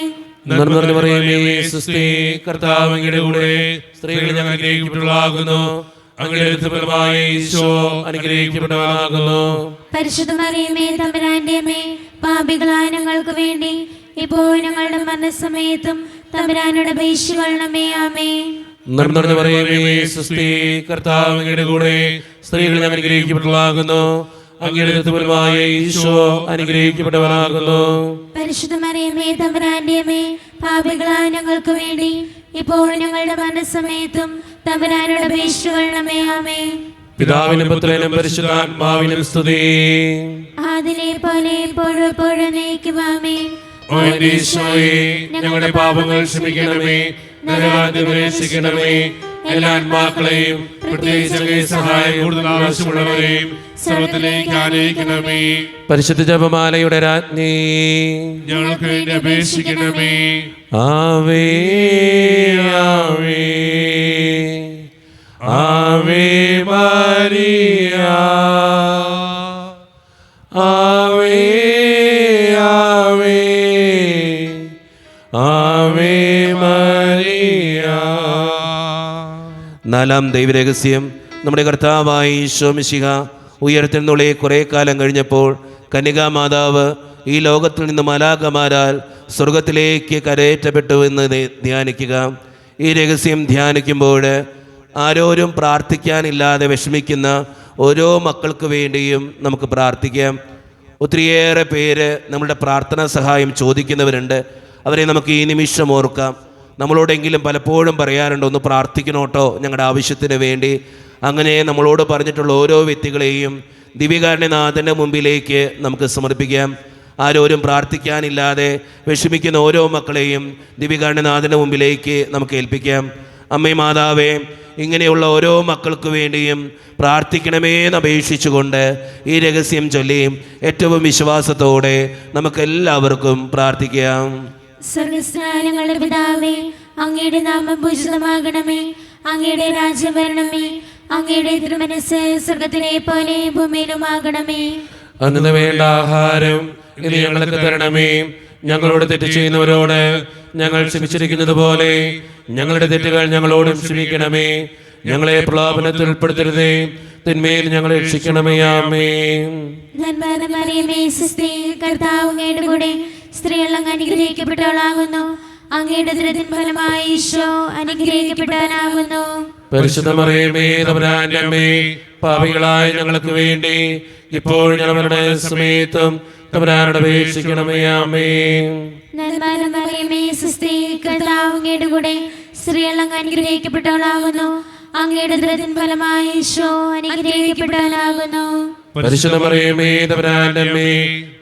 നന്മ നിറഞ്ഞ പറയുമേ സുസ്ഥി, കർത്താവ് അങ്ങയുടെ കൂടെ സ്ത്രീകളെ ഞങ്ങൾ അനുഗ്രഹിക്കപ്പെട്ടുള്ളാകുന്നു. അങ്ങയുടെ ദുരിതഫലമായ ഈശോ അനുഗ്രഹിക്കപ്പെട്ടവനാകുന്നു. പരിശുദ്ധ മറിയമേ, തമ്പുരാന്റെ അമ്മേ, പാപികളായ ഞങ്ങൾക്ക് വേണ്ടി ഇപ്പോഴും ഞങ്ങളുടെ മരണസമയത്തും തമ്പുരാനോട് അപേക്ഷിച്ചുകൊള്ളണമേ. ആമേ. നന്മ നിറഞ്ഞ പറയുമേ സുസ്ഥി, കർത്താവ് അങ്ങയുടെ കൂടെ സ്ത്രീകളെ ഞങ്ങൾ അനുഗ്രഹിക്കപ്പെട്ടുള്ളാകുന്നു. അങ്ങയുടെ ദുരിതഫലമായ ഈശോ അനുഗ്രഹിക്കപ്പെട്ടവനാകുന്നു. പരിശുദ്ധ മറിയമേ, തമ്പുരാന്റെ അമ്മേ, പാപികളായ ഞങ്ങൾക്ക് വേണ്ടി ഇപ്പോഴും ഞങ്ങളുടെ മരണസമയത്തും തമ്പുരാനോട് അപേക്ഷിച്ചുകൊള്ളണമേ. ആമേ. പിതാവിനും പുത്രനും പരിശുദ്ധാത്മാവിനും സ്തുതി. ആദിലെ പോലെ ഇപ്പോഴും എപ്പോഴും എന്നേക്കും. ആമേൻ. ഓ എന്റെ ഈശോയെ, ഞങ്ങളുടെ പാപങ്ങൾ ക്ഷമിക്കണമേ, നരകാഗ്നി രക്ഷിക്കണമേ. എല്ലാ ആത്മാക്കളെയും പ്രത്യേകിച്ച് അങ്ങേ സഹായം കൂടുതൽ ആവശ്യമുള്ളവരെയും സർവ്വത്തിലേക്ക് ആനയിക്കണമേ. പരിശുദ്ധ ജപമാലയുടെ രാജ്ഞി, ഞങ്ങൾക്ക് വേണ്ടി അപേക്ഷിക്കണമേ. ആവേ ആവേ ആവേ മരിയ, ആവേ ആവേ ആവേ മരിയ. നാലാം ദൈവരഹസ്യം, നമ്മുടെ കർത്താവായ ഈശോ മിശിഹ ഉയർത്തെഴുന്നള്ളി കുറേ കാലം കഴിഞ്ഞപ്പോൾ കന്യകാമാതാവ് ഈ ലോകത്തിൽ നിന്ന് മാലാഖമാരാൽ സ്വർഗത്തിലേക്ക് കരയേറ്റപ്പെട്ടു എന്ന് ധ്യാനിക്കുക. ഈ രഹസ്യം ധ്യാനിക്കുമ്പോൾ ആരോരും പ്രാർത്ഥിക്കാനില്ലാതെ വിഷമിക്കുന്ന ഓരോ മക്കൾക്ക് വേണ്ടിയും നമുക്ക് പ്രാർത്ഥിക്കാം. ഒത്തിരിയേറെ പേര് നമ്മുടെ പ്രാർത്ഥനാ സഹായം ചോദിക്കുന്നവരുണ്ട്. അവരെ നമുക്ക് ഈ നിമിഷം ഓർക്കാം. നമ്മളോടെങ്കിലും പലപ്പോഴും പറയാറുണ്ട്, ഒന്ന് പ്രാർത്ഥിക്കണോട്ടോ ഞങ്ങളുടെ ആവശ്യത്തിന് വേണ്ടി. അങ്ങനെ നമ്മളോട് പറഞ്ഞിട്ടുള്ള ഓരോ വ്യക്തികളെയും ദിവ്യകാരുണ്യനാഥൻ്റെ മുമ്പിലേക്ക് നമുക്ക് സമർപ്പിക്കാം. ആരോരും പ്രാർത്ഥിക്കാനില്ലാതെ വിഷമിക്കുന്ന ഓരോ മക്കളെയും ദിവ്യകാരുണ്യനാഥൻ്റെ മുമ്പിലേക്ക് നമുക്ക് ഏൽപ്പിക്കാം. അമ്മേ മാതാവേ, ഇങ്ങനെയുള്ള ഓരോ മക്കൾക്ക് വേണ്ടിയും പ്രാർത്ഥിക്കണമേ എന്ന് അപേക്ഷിച്ചുകൊണ്ട് ഈ രഹസ്യം ചൊല്ലി ഏറ്റവും വിശ്വാസത്തോടെ നമുക്കെല്ലാവർക്കും പ്രാർത്ഥിക്കാം. സ്വർഗസ്നാനങ്ങളുടെ പിതാവേ, അങ്ങയുടെ നാമം പൂജിതമാകണമേ. അങ്ങയുടെ രാജ്യം വരണമേ. അങ്ങയുടെ തിരുമനസ്സ് സ്വർഗത്തിലെ പോലെ ഭൂമിയിലുമാകണമേ. അന്ന് വേണ്ട ആഹാരം ഇനി ഞങ്ങൾക്ക് തരണമേ. ഞങ്ങളോട് തെറ്റ് ചെയ്യുന്നവരോട് ഞങ്ങൾ ക്ഷമിച്ചിരിക്കുന്നത് പോലെ ഞങ്ങളുടെ തെറ്റുകൾ ഞങ്ങളോടും ക്ഷമിക്കണമേ. ഞങ്ങളെ പ്രലോഭനത്തിൽ ഉൾപ്പെടുത്തരുതേ, തിന്മയിൽ ഞങ്ങളെ രക്ഷിക്കണമേ. ആമേൻ. നന്മ നിറഞ്ഞ മറിയമേ, സ്വസ്തി, കർത്താവ് അങ്ങയുടെ കൂടെ സ്ത്രീകൾ അങ്ങ് അനുഗ്രഹിക്കപ്പെട്ടവളാകുന്നു. അങ്ങയുടെ ഉദരത്തിൻ ഫലമായി ഈശോ അനുഗ്രഹിക്കപ്പെട്ടവനാകുന്നു. പരിശുദ്ധ മറിയമേ, തമ്പുരാന്റെ അമ്മേ, പാപികളായ ഞങ്ങൾക്ക് വേണ്ടി ഇപ്പോൾ ഞങ്ങളുടെ സമയത്തും തമ്പുരാനോട് അപേക്ഷിക്കണമേ. ആമേൻ. നന്മ നിറഞ്ഞ മറിയമേ, സ്വസ്തി, കർത്താവ് അങ്ങയുടെ കൂടെ സ്ത്രീകൾ അങ്ങ് അനുഗ്രഹിക്കപ്പെട്ടവളാകുന്നു. അങ്ങയുടെ ഉദരത്തിൻ ഫലമായി ഈശോ അനുഗ്രഹിക്കപ്പെട്ടവനാകുന്നു. പരിശുദ്ധ മറിയമേ, തമ്പുരാന്റെ അമ്മേ,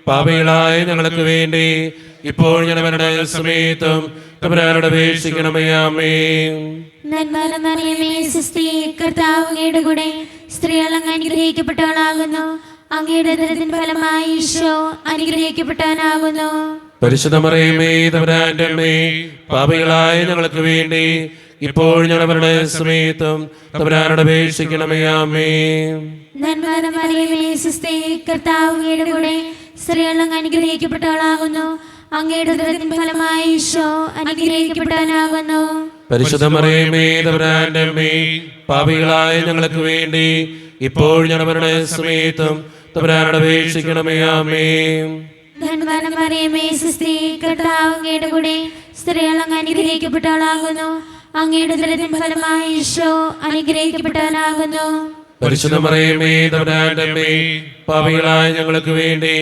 പാപികളായ ഞങ്ങൾക്ക് വേണ്ടി ഇപ്പോൾ ഞങ്ങളുടെ സമയത്തും തമ്പുരാനോട് അപേക്ഷിക്കണമേ. ആമേൻ. നന്മ നിറഞ്ഞ മറിയമേ, സ്വസ്തി, കർത്താവ് അങ്ങയുടെ കൂടെ സ്ത്രീകൾ അങ്ങ് അനുഗ്രഹിക്കപ്പെട്ടവളാകുന്നു. അങ്ങയുടെ ഉദരത്തിൻ ഫലമായി ഈശോ അനുഗ്രഹിക്കപ്പെട്ടവനാകുന്നു. പരിശുദ്ധ മറിയമേ, തമ്പുരാന്റെ അമ്മേ, പാപികളായ ഞങ്ങൾക്ക് വേണ്ടി ഇപ്പോൾ ഞങ്ങളുടെ സമയത്തും തമ്പുരാനോട് അപേക്ഷിക്കണമേ. ആമേൻ. നന്മ നിറഞ്ഞ മറിയമേ, സ്വസ്തി, കർത്താവ് അങ്ങയുടെ കൂടെ സ്ത്രീകൾ അങ്ങ് അനുഗ്രഹിക്കപ്പെട്ടവളാകുന്നു. അങ്ങയുടെ ഉദരത്തിൻ ഫലമായി ഈശോ അനുഗ്രഹിക്കപ്പെട്ടവനാകുന്നു. പരിശുദ്ധ മറിയമേ, തമ്പുരാന്റെ അമ്മേ, പാപികളായ ഞങ്ങൾക്ക് വേണ്ടി ഇപ്പോൾ ഞങ്ങളുടെ സമയത്തും തമ്പുരാനോട് അപേക്ഷിക്കണമേ. ആമേൻ. നന്മ നിറഞ്ഞ മറിയമേ, സ്വസ്തി, കർത്താവ് അങ്ങയുടെ കൂടെ സ്ത്രീകൾ അങ്ങ് അനുഗ്രഹിക്കപ്പെട്ടവളാകുന്നു. അങ്ങയുടെ ഉദരത്തിൻ ഫലമായി ഈശോ അനുഗ്രഹിക്കപ്പെട്ടവനാകുന്നു. പരിശുദ്ധ മറിയമേ, തമ്പുരാന്റെ അമ്മേ, പാപികളായ ഞങ്ങൾക്ക് വേണ്ടി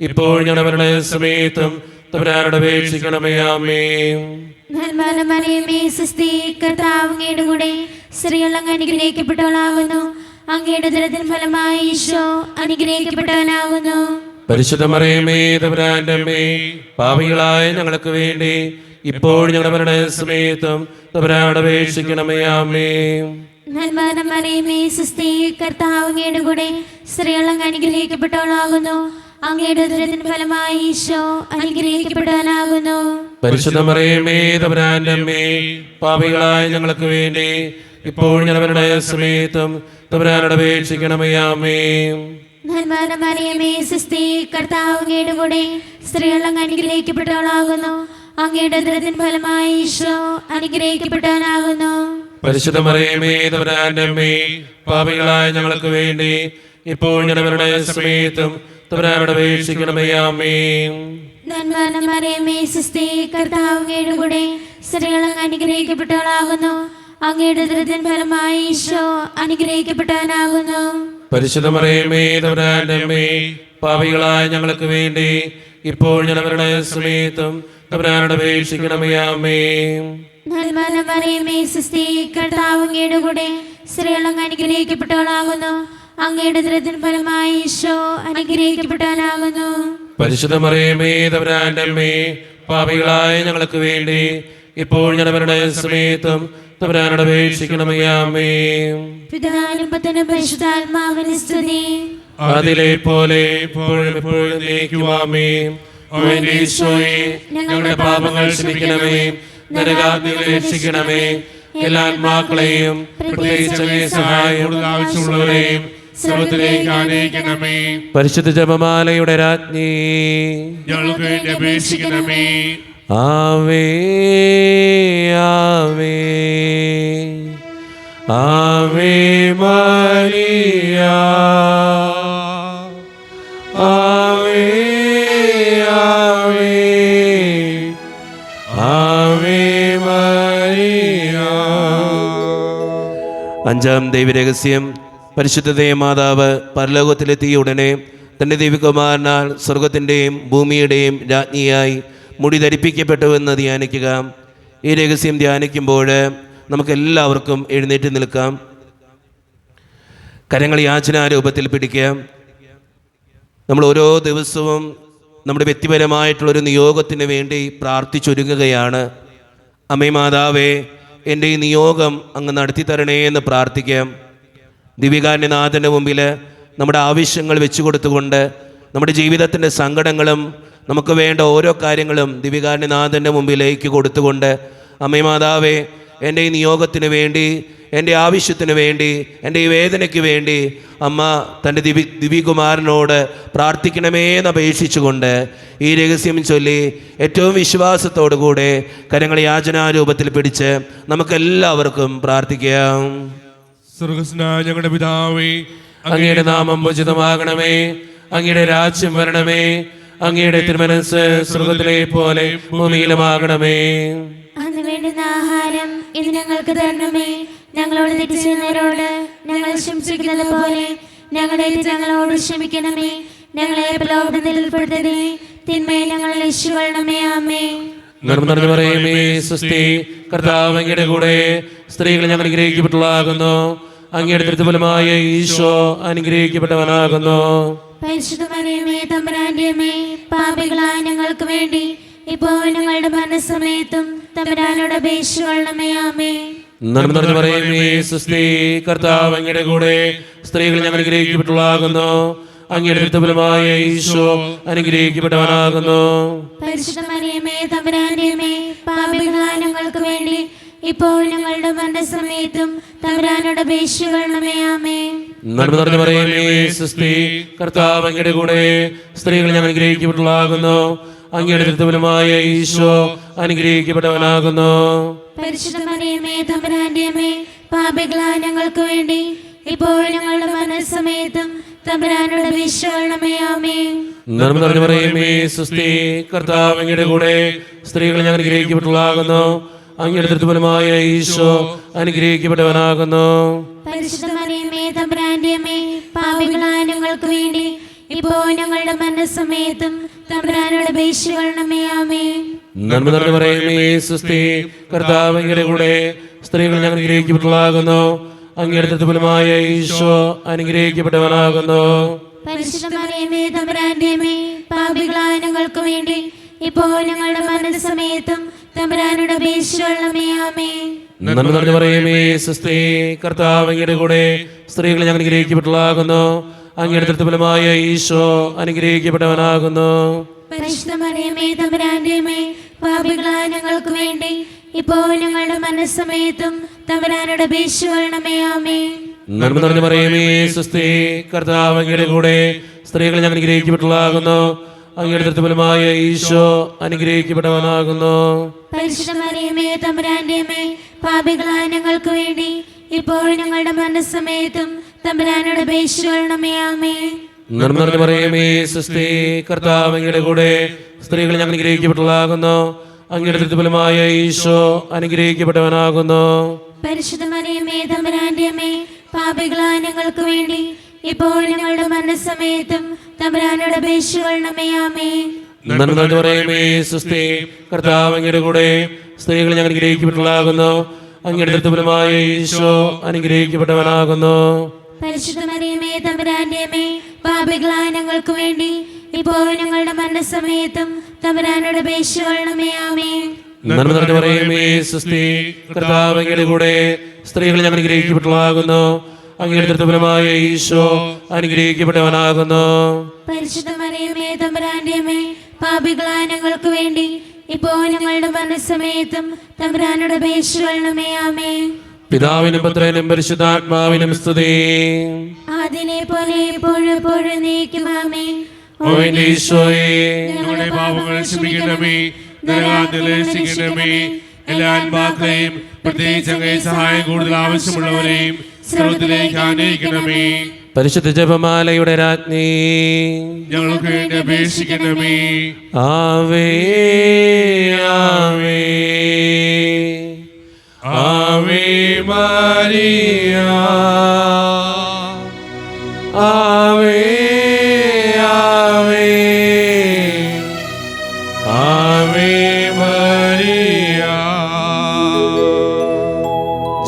ഇപ്പോൾ ഞങ്ങളുടെ സമയത്തും തമ്പുരാനോട് അപേക്ഷിക്കണമേ. ആമേൻ. നന്മ നിറഞ്ഞ മറിയമേ, സ്വസ്തി, കർത്താവ് അങ്ങയുടെ കൂടെ സ്ത്രീകൾ അങ്ങ് അനുഗ്രഹിക്കപ്പെട്ടവളാകുന്നു. അങ്ങയുടെ ഉദരത്തിൻ ഫലമായി ഈശോ അനുഗ്രഹിക്കപ്പെട്ടവനാകുന്നു. പരിശുദ്ധ മറിയമേ, തമ്പുരാന്റെ അമ്മേ, പാപികളായ ഞങ്ങൾക്ക് വേണ്ടി ഇപ്പോൾ ഞങ്ങളുടെ സമയത്തും തമ്പുരാനോട് അപേക്ഷിക്കണമേ. ആമേൻ. നന്മ നിറഞ്ഞ മറിയമേ, സ്വസ്തി, കർത്താവ് അങ്ങയുടെ കൂടെ സ്ത്രീകൾ അങ്ങ് അനുഗ്രഹിക്കപ്പെട്ടവളാകുന്നു. അങ്ങയുടെ ഉദരത്തിൻ ഫലമായി ഈശോ അനുഗ്രഹിക്കപ്പെട്ടവനാകുന്നു. പരിശുദ്ധ മറിയമേ, തമ്പുരാന്റെ അമ്മേ, പാപികളായ ഞങ്ങൾക്ക് വേണ്ടി ഇപ്പോൾ ഞങ്ങളുടെ സമയത്തും തമ്പുരാനോട് അപേക്ഷിക്കണമേ. ആമേൻ. നന്മ നിറഞ്ഞ മറിയമേ, സ്വസ്തി, കർത്താവ് അങ്ങയുടെ കൂടെ സ്ത്രീകൾ അങ്ങ് അനുഗ്രഹിക്കപ്പെട്ടവളാകുന്നു. അങ്ങയുടെ ഉദരത്തിൻ ഫലമായി ഈശോ അനുഗ്രഹിക്കപ്പെട്ടവനാകുന്നു. പരിശുദ്ധ മറിയമേ, തമ്പുരാന്റെ അമ്മേ, പാപികളായ ഞങ്ങൾക്ക് വേണ്ടി ഇപ്പോൾ ഞങ്ങളുടെ സമയത്തും തമ്പുരാനോട് അപേക്ഷിക്കണമേ. ആമേൻ. നന്മ നിറഞ്ഞ മറിയമേ, സ്വസ്തി, കർത്താവ് അങ്ങയുടെ കൂടെ സ്ത്രീകൾ അങ്ങ് അനുഗ്രഹിക്കപ്പെട്ടവളാകുന്നു. അങ്ങയുടെ ഉദരത്തിൻ ഫലമായി ഈശോ അനുഗ്രഹിക്കപ്പെട്ടവനാകുന്നു. പരിശുദ്ധ മറിയമേ, തമ്പുരാന്റെ അമ്മേ, പാപികളായ ഞങ്ങൾക്ക് വേണ്ടി ഇപ്പോൾ ഞങ്ങളുടെ സമയത്തും തമ്പുരാനോട് അപേക്ഷിക്കണമേ. ആമേൻ. നന്മ നിറഞ്ഞ മറിയമേ, സ്വസ്തി, കർത്താവ് അങ്ങയുടെ കൂടെ സ്ത്രീകൾ അങ്ങ് അനുഗ്രഹിക്കപ്പെട്ടവളാകുന്നു. അങ്ങയുടെ ഉദരത്തിൻ ഫലമായി ഈശോ അനുഗ്രഹിക്കപ്പെട്ടവനാകുന്നു. പരിശുദ്ധ മറിയമേ, തമ്പുരാന്റെ അമ്മേ, പാപികളായ ഞങ്ങൾക്ക് വേണ്ടി ഇപ്പോൾ ഞങ്ങളുടെ സമയത്തും തമ്പുരാനോട് അപേക്ഷിക്കണമേ. ആമേൻ. പിതാവിനും പുത്രനും പരിശുദ്ധാത്മാവിനും സ്തുതി. അതിലെ പോലെ ഇപ്പോഴും എപ്പോഴും എന്നേക്കുമാമേൻ. ഓ എന്റെ ഈശോയെ, ഞങ്ങളുടെ പാപങ്ങൾ ക്ഷമിക്കണമേ, നരകാഗ്നിയിൽ രക്ഷിക്കണമേ. എല്ലാ ആത്മാക്കളെയും പ്രത്യേകിച്ച് അങ്ങേ സഹായം കൂടുതൽ ആവശ്യമുള്ളവരെയും സ്വർഗ്ഗത്തിലേക്ക് ആനയിക്കണമേ. പരിശുദ്ധ ജപമാലയുടെ രാജ്ഞി, ഞങ്ങൾക്ക് വേണ്ടി അപേക്ഷിക്കണമേ. ആവേ ആവേ ആവേ മരിയ, ആവേ ആവേ ആവേ മരിയ. അഞ്ചാം ദൈവരഹസ്യം. പരിശുദ്ധ മാതാവ് പരലോകത്തിലെത്തിയ ഉടനെ തൻ്റെ ദൈവകുമാരനാൽ സ്വർഗത്തിൻ്റെയും ഭൂമിയുടെയും രാജ്ഞിയായി മുടി ധരിപ്പിക്കപ്പെട്ടുവെന്ന് ധ്യാനിക്കുക. ഈ രഹസ്യം ധ്യാനിക്കുമ്പോൾ നമുക്കെല്ലാവർക്കും എഴുന്നേറ്റ് നിൽക്കാം. കരങ്ങൾ യാചനാരൂപത്തിൽ പിടിക്കുക. നമ്മൾ ഓരോ ദിവസവും നമ്മുടെ വ്യക്തിപരമായിട്ടുള്ളൊരു നിയോഗത്തിന് വേണ്ടി പ്രാർത്ഥിച്ചൊരുങ്ങുകയാണ്. അമ്മേ മാതാവേ, എൻ്റെ ഈ നിയോഗം അങ്ങ് നടത്തി തരണേ എന്ന് പ്രാർത്ഥിക്കാം. ദിവ്യകാരുണ്യനാഥൻ്റെ മുമ്പിൽ നമ്മുടെ ആവശ്യങ്ങൾ വെച്ചു കൊടുത്തുകൊണ്ട് നമ്മുടെ ജീവിതത്തിൻ്റെ സങ്കടങ്ങളും നമുക്ക് വേണ്ട ഓരോ കാര്യങ്ങളും ദിവ്യകാരുണ്യനാഥൻ്റെ മുമ്പിലേക്ക് കൊടുത്തുകൊണ്ട്, അമ്മേ മാതാവേ, എൻ്റെ ഈ നിയോഗത്തിന് വേണ്ടി എൻ്റെ ആവശ്യത്തിന് വേണ്ടി, എൻ്റെ ഈ വേദനയ്ക്ക് വേണ്ടി അമ്മ തൻ്റെ ദിവ്യകുമാരനോട് പ്രാർത്ഥിക്കണമേ എന്ന് അപേക്ഷിച്ചുകൊണ്ട് ഈ രഹസ്യം ചൊല്ലി ഏറ്റവും വിശ്വാസത്തോടുകൂടെ കരങ്ങൾ യാചനാരൂപത്തിൽ പിടിച്ച് നമുക്കെല്ലാവർക്കും പ്രാർത്ഥിക്കാം. സ്വർഗ്ഗസ്ഥനായ ഞങ്ങളുടെ പിതാവേ, അങ്ങയുടെ നാമം ഉചിതമാകണമേ, അങ്ങയുടെ രാജ്യം വരണമേ, അങ്ങയുടെ തിരുമനസ്സ് സ്വർഗ്ഗത്തിലെ പോലെ ഭൂമിയിലുമാകണമേ. അന്ന് വേണ്ടുന്ന ആഹാരം ഇന്ന് ഞങ്ങൾക്ക് തരണമേ. ഞങ്ങളോട് തെറ്റ് ചെയ്യുന്നവരോട് ഞങ്ങൾ ക്ഷമിച്ചിരിക്കുന്നത് പോലെ ഞങ്ങളുടെ തെറ്റ് ഞങ്ങളോട് ക്ഷമിക്കണമേ. ഞങ്ങളെ പ്രലോഭനത്തിൽ ഉൾപ്പെടുത്തരുതേ, തിന്മയെ ഞങ്ങളെ രക്ഷിക്കണമേ. ആമേൻ. നിർമ്മലം പറയുമേ സ്വസ്തി, കർത്താവ് അങ്ങയുടെ കൂടെ സ്ത്രീകൾ ഞങ്ങൾ അനുഗ്രഹിക്കപ്പെട്ടവളാകുന്നു. അങ്ങയുടെ തൃപ്തിഫലമായ ഈശോ അനുഗ്രഹിക്കപ്പെട്ടവനാകുന്നു. പരിശുദ്ധ മറിയമേ, തമ്പുരാന്റെ അമ്മേ, പാപികളായ ഞങ്ങൾക്ക് വേണ്ടി ഇപ്പോൾ ഞങ്ങളുടെ മരണസമയത്തും തമ്പുരാനോട് അപേക്ഷിക്കണമേ. ആമേൻ. നിർമ്മലം പറയുമേ സ്വസ്തി, കർത്താവ് അങ്ങയുടെ കൂടെ സ്ത്രീകൾ ഞങ്ങൾ അനുഗ്രഹിക്കപ്പെട്ടവളാകുന്നു. അങ്ങയുടെ തൃപ്തിഫലമായ ഈശോ അനുഗ്രഹിക്കപ്പെട്ടവനാകുന്നു. പരിശുദ്ധ മറിയമേ, തമ്പുരാന്റെ അമ്മേ, പാപികളായ ഞങ്ങൾക്ക് വേണ്ടി ഇപ്പോൾ ഞങ്ങളുടെ മരണസമയത്തും തമ്പുരാനോട് അപേക്ഷിക്കണമേ. ആമേൻ. നിർമ്മലം പറയുമേ സ്വസ്തി, കർത്താവ് അങ്ങയുടെ കൂടെ സ്ത്രീകൾ ഞങ്ങൾ അനുഗ്രഹിക്കപ്പെട്ടവളാകുന്നു. അങ്ങയുടെ തൃപ്തിഫലമായ ഈശോ അനുഗ്രഹിക്കപ്പെട്ടവനാകുന്നു. പരിശുദ്ധ മറിയമേ, തമ്പുരാന്റെ അമ്മേ, പാപികളായ ഞങ്ങൾക്ക് വേണ്ടി ഇപ്പോൾ ഞങ്ങളുടെ മരണസമയത്തും തമ്പുരാനോട് അപേക്ഷിക്കണമേ. ആമേൻ. നിർമ്മലം പറയുമേ സ്വസ്തി, കർത്താവ് അങ്ങയുടെ കൂടെ സ്ത്രീകൾ ഞങ്ങൾ അനുഗ്രഹിക്കപ്പെട്ടവളാകുന്നു. അങ്ങയുടെ തൃപ്തിഫലമായ ഈശോ അനുഗ്രഹിക്കപ്പെട്ടവനാകുന്നു. പരിശുദ്ധ മറിയമേ, തമ്പുരാന്റെ അമ്മേ, പാപികളായ ഞങ്ങൾക്ക് വേണ്ടി ഇപ്പോൾ ഞങ്ങളുടെ മരണസമയത്തും തമ്പുരാനോട് അപേക്ഷിക്കണമേ. ആമേൻ. നിർമ്മലം പറയുമേ സ്വസ്തി, കർത്താവ് അങ്ങയുടെ കൂടെ സ്ത്രീകൾ ഞങ്ങൾ അനുഗ്രഹിക്കപ്പെട്ടവളാകുന്നു. അങ്ങയുടെ തൃപ്തിഫലമായ ഈശോ അനുഗ്രഹിക്കപ്പെട്ടവനാകുന്നു. പരിശുദ്ധ മറിയമേ, തമ്പുരാന്റെ അമ്മേ, പാപികളായ ഞങ്ങൾക്ക് വേണ്ടി ഇപ്പോൾ ഞങ്ങളുടെ മരണസമയത്തും തമ്പുരാനോട് അപേക്ഷിക്കണമേ. ആമേൻ. നിർമ്മലം പറയുമേ സ്വസ്തി, കർത്താവ് അങ്ങയുടെ കൂടെ സ്ത്രീകൾ ഞങ്ങൾ അനുഗ്രഹിക്കപ്പെട്ടവളാകുന്നു. അങ്ങയുടെ തൃപ്തിഫലമായ ഈശോ അനുഗ്രഹിക്കപ്പെട്ടവനാകുന്നു. പരിശുദ്ധ മറിയമേ, തമ്പുരാന്റെ അമ്മേ, പാപികളായ ഞങ്ങൾക്ക് വേണ്ടി ഇപ്പോൾ ഞങ്ങളുടെ മരണസമയത്തും തമ്പുരാനോട് അപേക്ഷിക്കണമേ. ആമേൻ. നിർമ്മലം പറയുമേ സ്വസ്തി, കർത്താവ് അങ്ങയുടെ കൂടെ സ്ത്രീകൾ ഞങ്ങൾ അനുഗ്രഹിക്കപ്പെട്ടവളാകുന്നു. അങ്ങയുടെ തൃപ്തിഫലമായ ഈശോ അനുഗ്രഹിക്കപ്പെട്ടവനാകുന്നു. പരിശുദ്ധ മറിയമേ, തമ്പുരാന്റെ അമ്മേ, പാപികളായ ഞങ്ങൾക്ക് വേണ്ടി ഇപ്പോൾ ഞങ്ങളുടെ മരണസമയത്തും തമ്പുരാനോട് അപേക്ഷിക്കണമേ. ആമേൻ. നിർമ്മലം പറയുമേ സ്വസ്തി, കർത്താവ് അങ്ങയുടെ കൂടെ സ്ത്രീകൾ ഞങ്ങൾ അനുഗ്രഹിക്കപ്പെട്ടവളാകുന്നു. അങ്ങയുടെ തൃപ്തിഫലമായ ഈശോ അനുഗ്രഹിക്കപ്പെട്ടവനാകുന്നു. പരിശുദ്ധ മറിയമേ, തമ്പുരാന്റെ അമ്മേ, പാപികളായ ഞങ്ങൾക്ക് വേണ്ടി ഇപ്പോൾ ഞങ്ങളുടെ മരണസമയത്തും തമ്പുരാനോട് അപേക്ഷിക്കണമേ. ആമേൻ. നിർമ്മലം പറയുമേ സ്വസ്തി, കർത്താവ് അങ്ങയുടെ കൂടെ സ്ത്രീകൾ ഞങ്ങൾ അനുഗ്രഹിക്കപ്പെട്ടവളാകുന്നു. അങ്ങയുടെ തൃപ്തിഫലമായ ഈശോ അനുഗ്രഹിക്കപ്പെട്ടവനാകുന്നു. പരിശുദ്ധ മറിയമേ, തമ്പുരാന്റെ അമ്മേ, പാപികളായ ഞങ്ങൾക്ക് വേണ്ടി ഇപ്പോൾ ഞങ്ങളുടെ മരണസമയത്തും തമ്പുരാനോട് അപേക്ഷിക്കണമേ. ആമേൻ. നിർമ്മലം പറയുമേ സ്വസ്തി, കർത്താവ് അങ്ങയുടെ കൂടെ സ്ത്രീകൾ ഞങ്ങൾ അനുഗ്രഹിക്കപ്പെട്ടവളാകുന്നു. അങ്ങയുടെ തൃപ്തിഫലമായ ഈശോ അനുഗ്രഹിക്കപ്പെട്ടവനാകുന്നു. പരിശുദ്ധ മറിയമേ, തമ്പുരാന്റെ അമ്മേ, പാപികളായ ഞങ്ങൾക്ക് വേണ്ടി ഇപ്പോൾ ഞങ്ങളുടെ മരണസമയത്തും തമ്പുരാനോട് അപേക്ഷിക്കണമേ. ആമേൻ. പിതാവിനും പുത്രനും പരിശുദ്ധാത്മാവിനും സ്തുതി. അതിലെ പോലെ എപ്പോഴും എപ്പോഴും നീക്കും. ആമേൻ. ഓ എന്റെ ഈശോയേ, ഞങ്ങളുടെ പാപങ്ങൾ ക്ഷമിക്കണമേ, നരകാഗ്നിയിൽ രക്ഷിക്കണമേ. എല്ലാ ആത്മാക്കളെയും പ്രത്യേകിച്ച് അങ്ങേ സഹായം കൂടുതൽ ആവശ്യമുള്ളവരെയും സ്വർഗ്ഗത്തിലേക്ക് ആനയിക്കണമേ. പരിശുദ്ധ ജപമാലയുടെ രാജ്ഞി, ഞങ്ങൾക്ക് വേണ്ടി അപേക്ഷിക്കണമേ. ആവേ ആവേ ആവേ മരിയ, ആവേ ആവേ ആവേ മരിയ.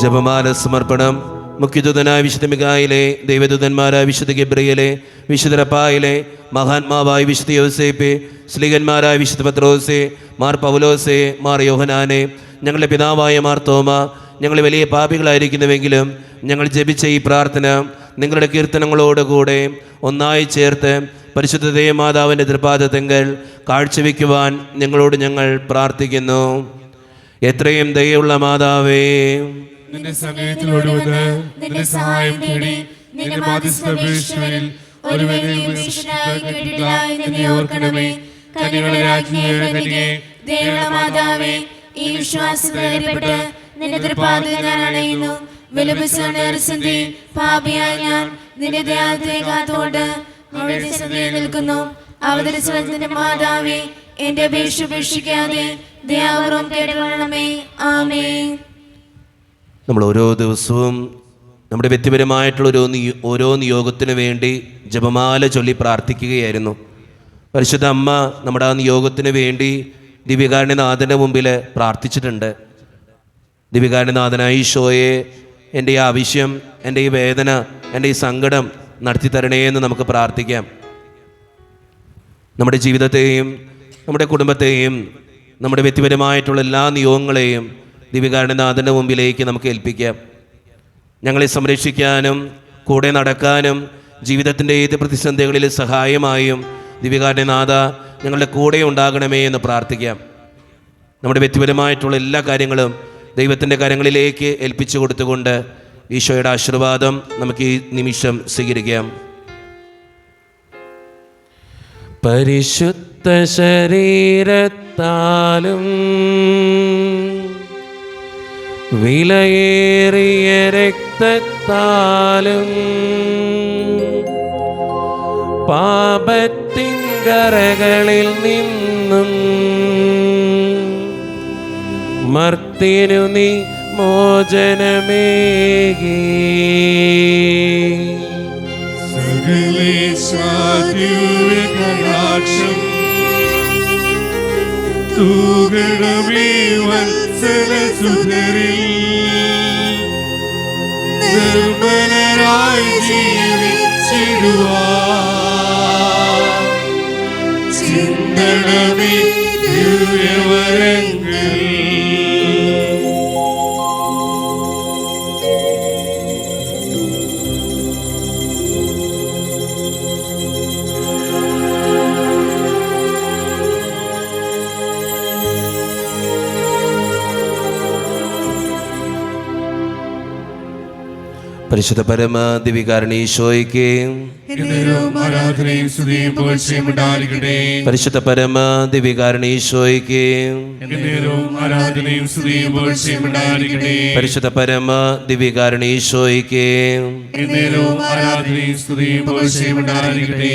ജപമാല സമർപ്പണം. മുഖ്യദൂതനായ വിശുദ്ധ മിഖായേലേ, ദൈവദൂതന്മാരായ വിശുദ്ധ ഗബ്രിയേലേ, വിശുദ്ധ റഫായേലേ, മഹാത്മാവായ വിശുദ്ധ യോസേപ്പേ, സ്ലീഹന്മാരായ വിശുദ്ധ പത്രോസേ, മാർ പൗലോസേ, മാർ യോഹനാനെ, ഞങ്ങളുടെ പിതാവായ മാർ തോമ, ഞങ്ങൾ വലിയ പാപികളായിരിക്കുന്നുവെങ്കിലും ഞങ്ങൾ ജപിച്ച ഈ പ്രാർത്ഥന നിങ്ങളുടെ കീർത്തനങ്ങളോടുകൂടെ ഒന്നായി ചേർത്ത് പരിശുദ്ധ ദേവമാതാവിൻ്റെ തൃപാദത്തെങ്കൽ കാഴ്ചവെക്കുവാൻ ഞങ്ങളോട് ഞങ്ങൾ പ്രാർത്ഥിക്കുന്നു. എത്രയും ദയുള്ള മാതാവേ, നിന്റെ സമയത്തിൽ ഓടുവന്ന് നിന്റെ സഹായം തേടി നിന്റെ മാധ്യസ്ഥ അപേക്ഷിച്ചവരിൽ ഒരുവനെ കേട്ടിട്ടില്ല എന്ന് നീ ഓർക്കണമേ. കന്യകളുടെ രാജ്ഞിയുടെ കന്യകേ, ദയയുള്ള മാതാവേ, ഈ വിശ്വാസത്തിലേർപ്പെട്ട് നിന്റെ തൃപ്പാദത്തിൽ ഞാൻ അണയുന്നു. വിലപിച്ചുകൊണ്ട് പാപിയായ ഞാൻ നിന്റെ ദയാലത്തെ കാത്തോണ്ട് നിൽക്കുന്നു. അവതരിച്ചതിന്റെ മാതാവേ, എന്റെ അപേക്ഷ ഉപേക്ഷിക്കാതെ ദയാപൂർവം കേട്ടുകൊള്ളണമേ. ആമേൻ. നമ്മൾ ഓരോ ദിവസവും നമ്മുടെ വ്യക്തിപരമായിട്ടുള്ള ഓരോ നിയോഗത്തിന് വേണ്ടി ജപമാല ചൊല്ലി പ്രാർത്ഥിക്കുകയായിരുന്നു. പരിശുദ്ധ അമ്മ നമ്മുടെ ആ നിയോഗത്തിന് വേണ്ടി ദിവ്യകാരുണ്യനാഥൻ്റെ മുമ്പിൽ പ്രാർത്ഥിച്ചിട്ടുണ്ട്. ദിവ്യകാരുണ്യനാഥനായ ഈശോയെ, എൻ്റെ ഈ ആവശ്യം, എൻ്റെ ഈ വേദന, എൻ്റെ ഈ സങ്കടം നടത്തി തരണേ എന്ന് നമുക്ക് പ്രാർത്ഥിക്കാം. നമ്മുടെ ജീവിതത്തെയും നമ്മുടെ കുടുംബത്തെയും നമ്മുടെ വ്യക്തിപരമായിട്ടുള്ള എല്ലാ നിയോഗങ്ങളെയും ദിവ്യകാരുണ്യനാഥൻ്റെ മുമ്പിലേക്ക് നമുക്ക് ഏൽപ്പിക്കാം. ഞങ്ങളെ സംരക്ഷിക്കാനും കൂടെ നടക്കാനും ജീവിതത്തിൻ്റെ ഏത് പ്രതിസന്ധികളിൽ സഹായമായും ദിവ്യകാരുണ്യനാഥ ഞങ്ങളുടെ കൂടെ ഉണ്ടാകണമേ എന്ന് പ്രാർത്ഥിക്കാം. നമ്മുടെ വ്യക്തിപരമായിട്ടുള്ള എല്ലാ കാര്യങ്ങളും ദൈവത്തിൻ്റെ കരങ്ങളിലേക്ക് ഏൽപ്പിച്ചു കൊടുത്തുകൊണ്ട് ഈശോയുടെ ആശീർവാദം നമുക്ക് ഈ നിമിഷം സ്വീകരിക്കാം. പരിശുദ്ധ ശരീരത്താലും വിലയേറിയ രക്തത്താലും പാപത്തിൻ കറകളിൽ നിന്നും മർത്തിനു നീ മോചനമേകി. സകലേശാദിവ്യകടാക്ഷം തൂകണമേ വത്സലസുധരിൽ. നിർമ്മലരായി ജീവിച്ചിടുവാൻ ചിന്തണമേ ദിവ്യവരങ്ങൾ. പരിശുദ്ധ പരമ ദിവ്യകാരുണ്യീശോയ്ക്ക് ആരാധനയും സ്തുതിയും പുകഴ്ചയും ഉണ്ടായിരിക്കട്ടെ. പരിശുദ്ധ പരമ ദിവ്യകാരുണ്യീശോയ്ക്ക് ആരാധനയും സ്തുതിയും പുകഴ്ചയും ഉണ്ടായിരിക്കട്ടെ. പരിശുദ്ധ പരമ ദിവ്യകാരുണ്യീശോയ്ക്ക് ആരാധനയും സ്തുതിയും പുകഴ്ചയും ഉണ്ടായിരിക്കട്ടെ.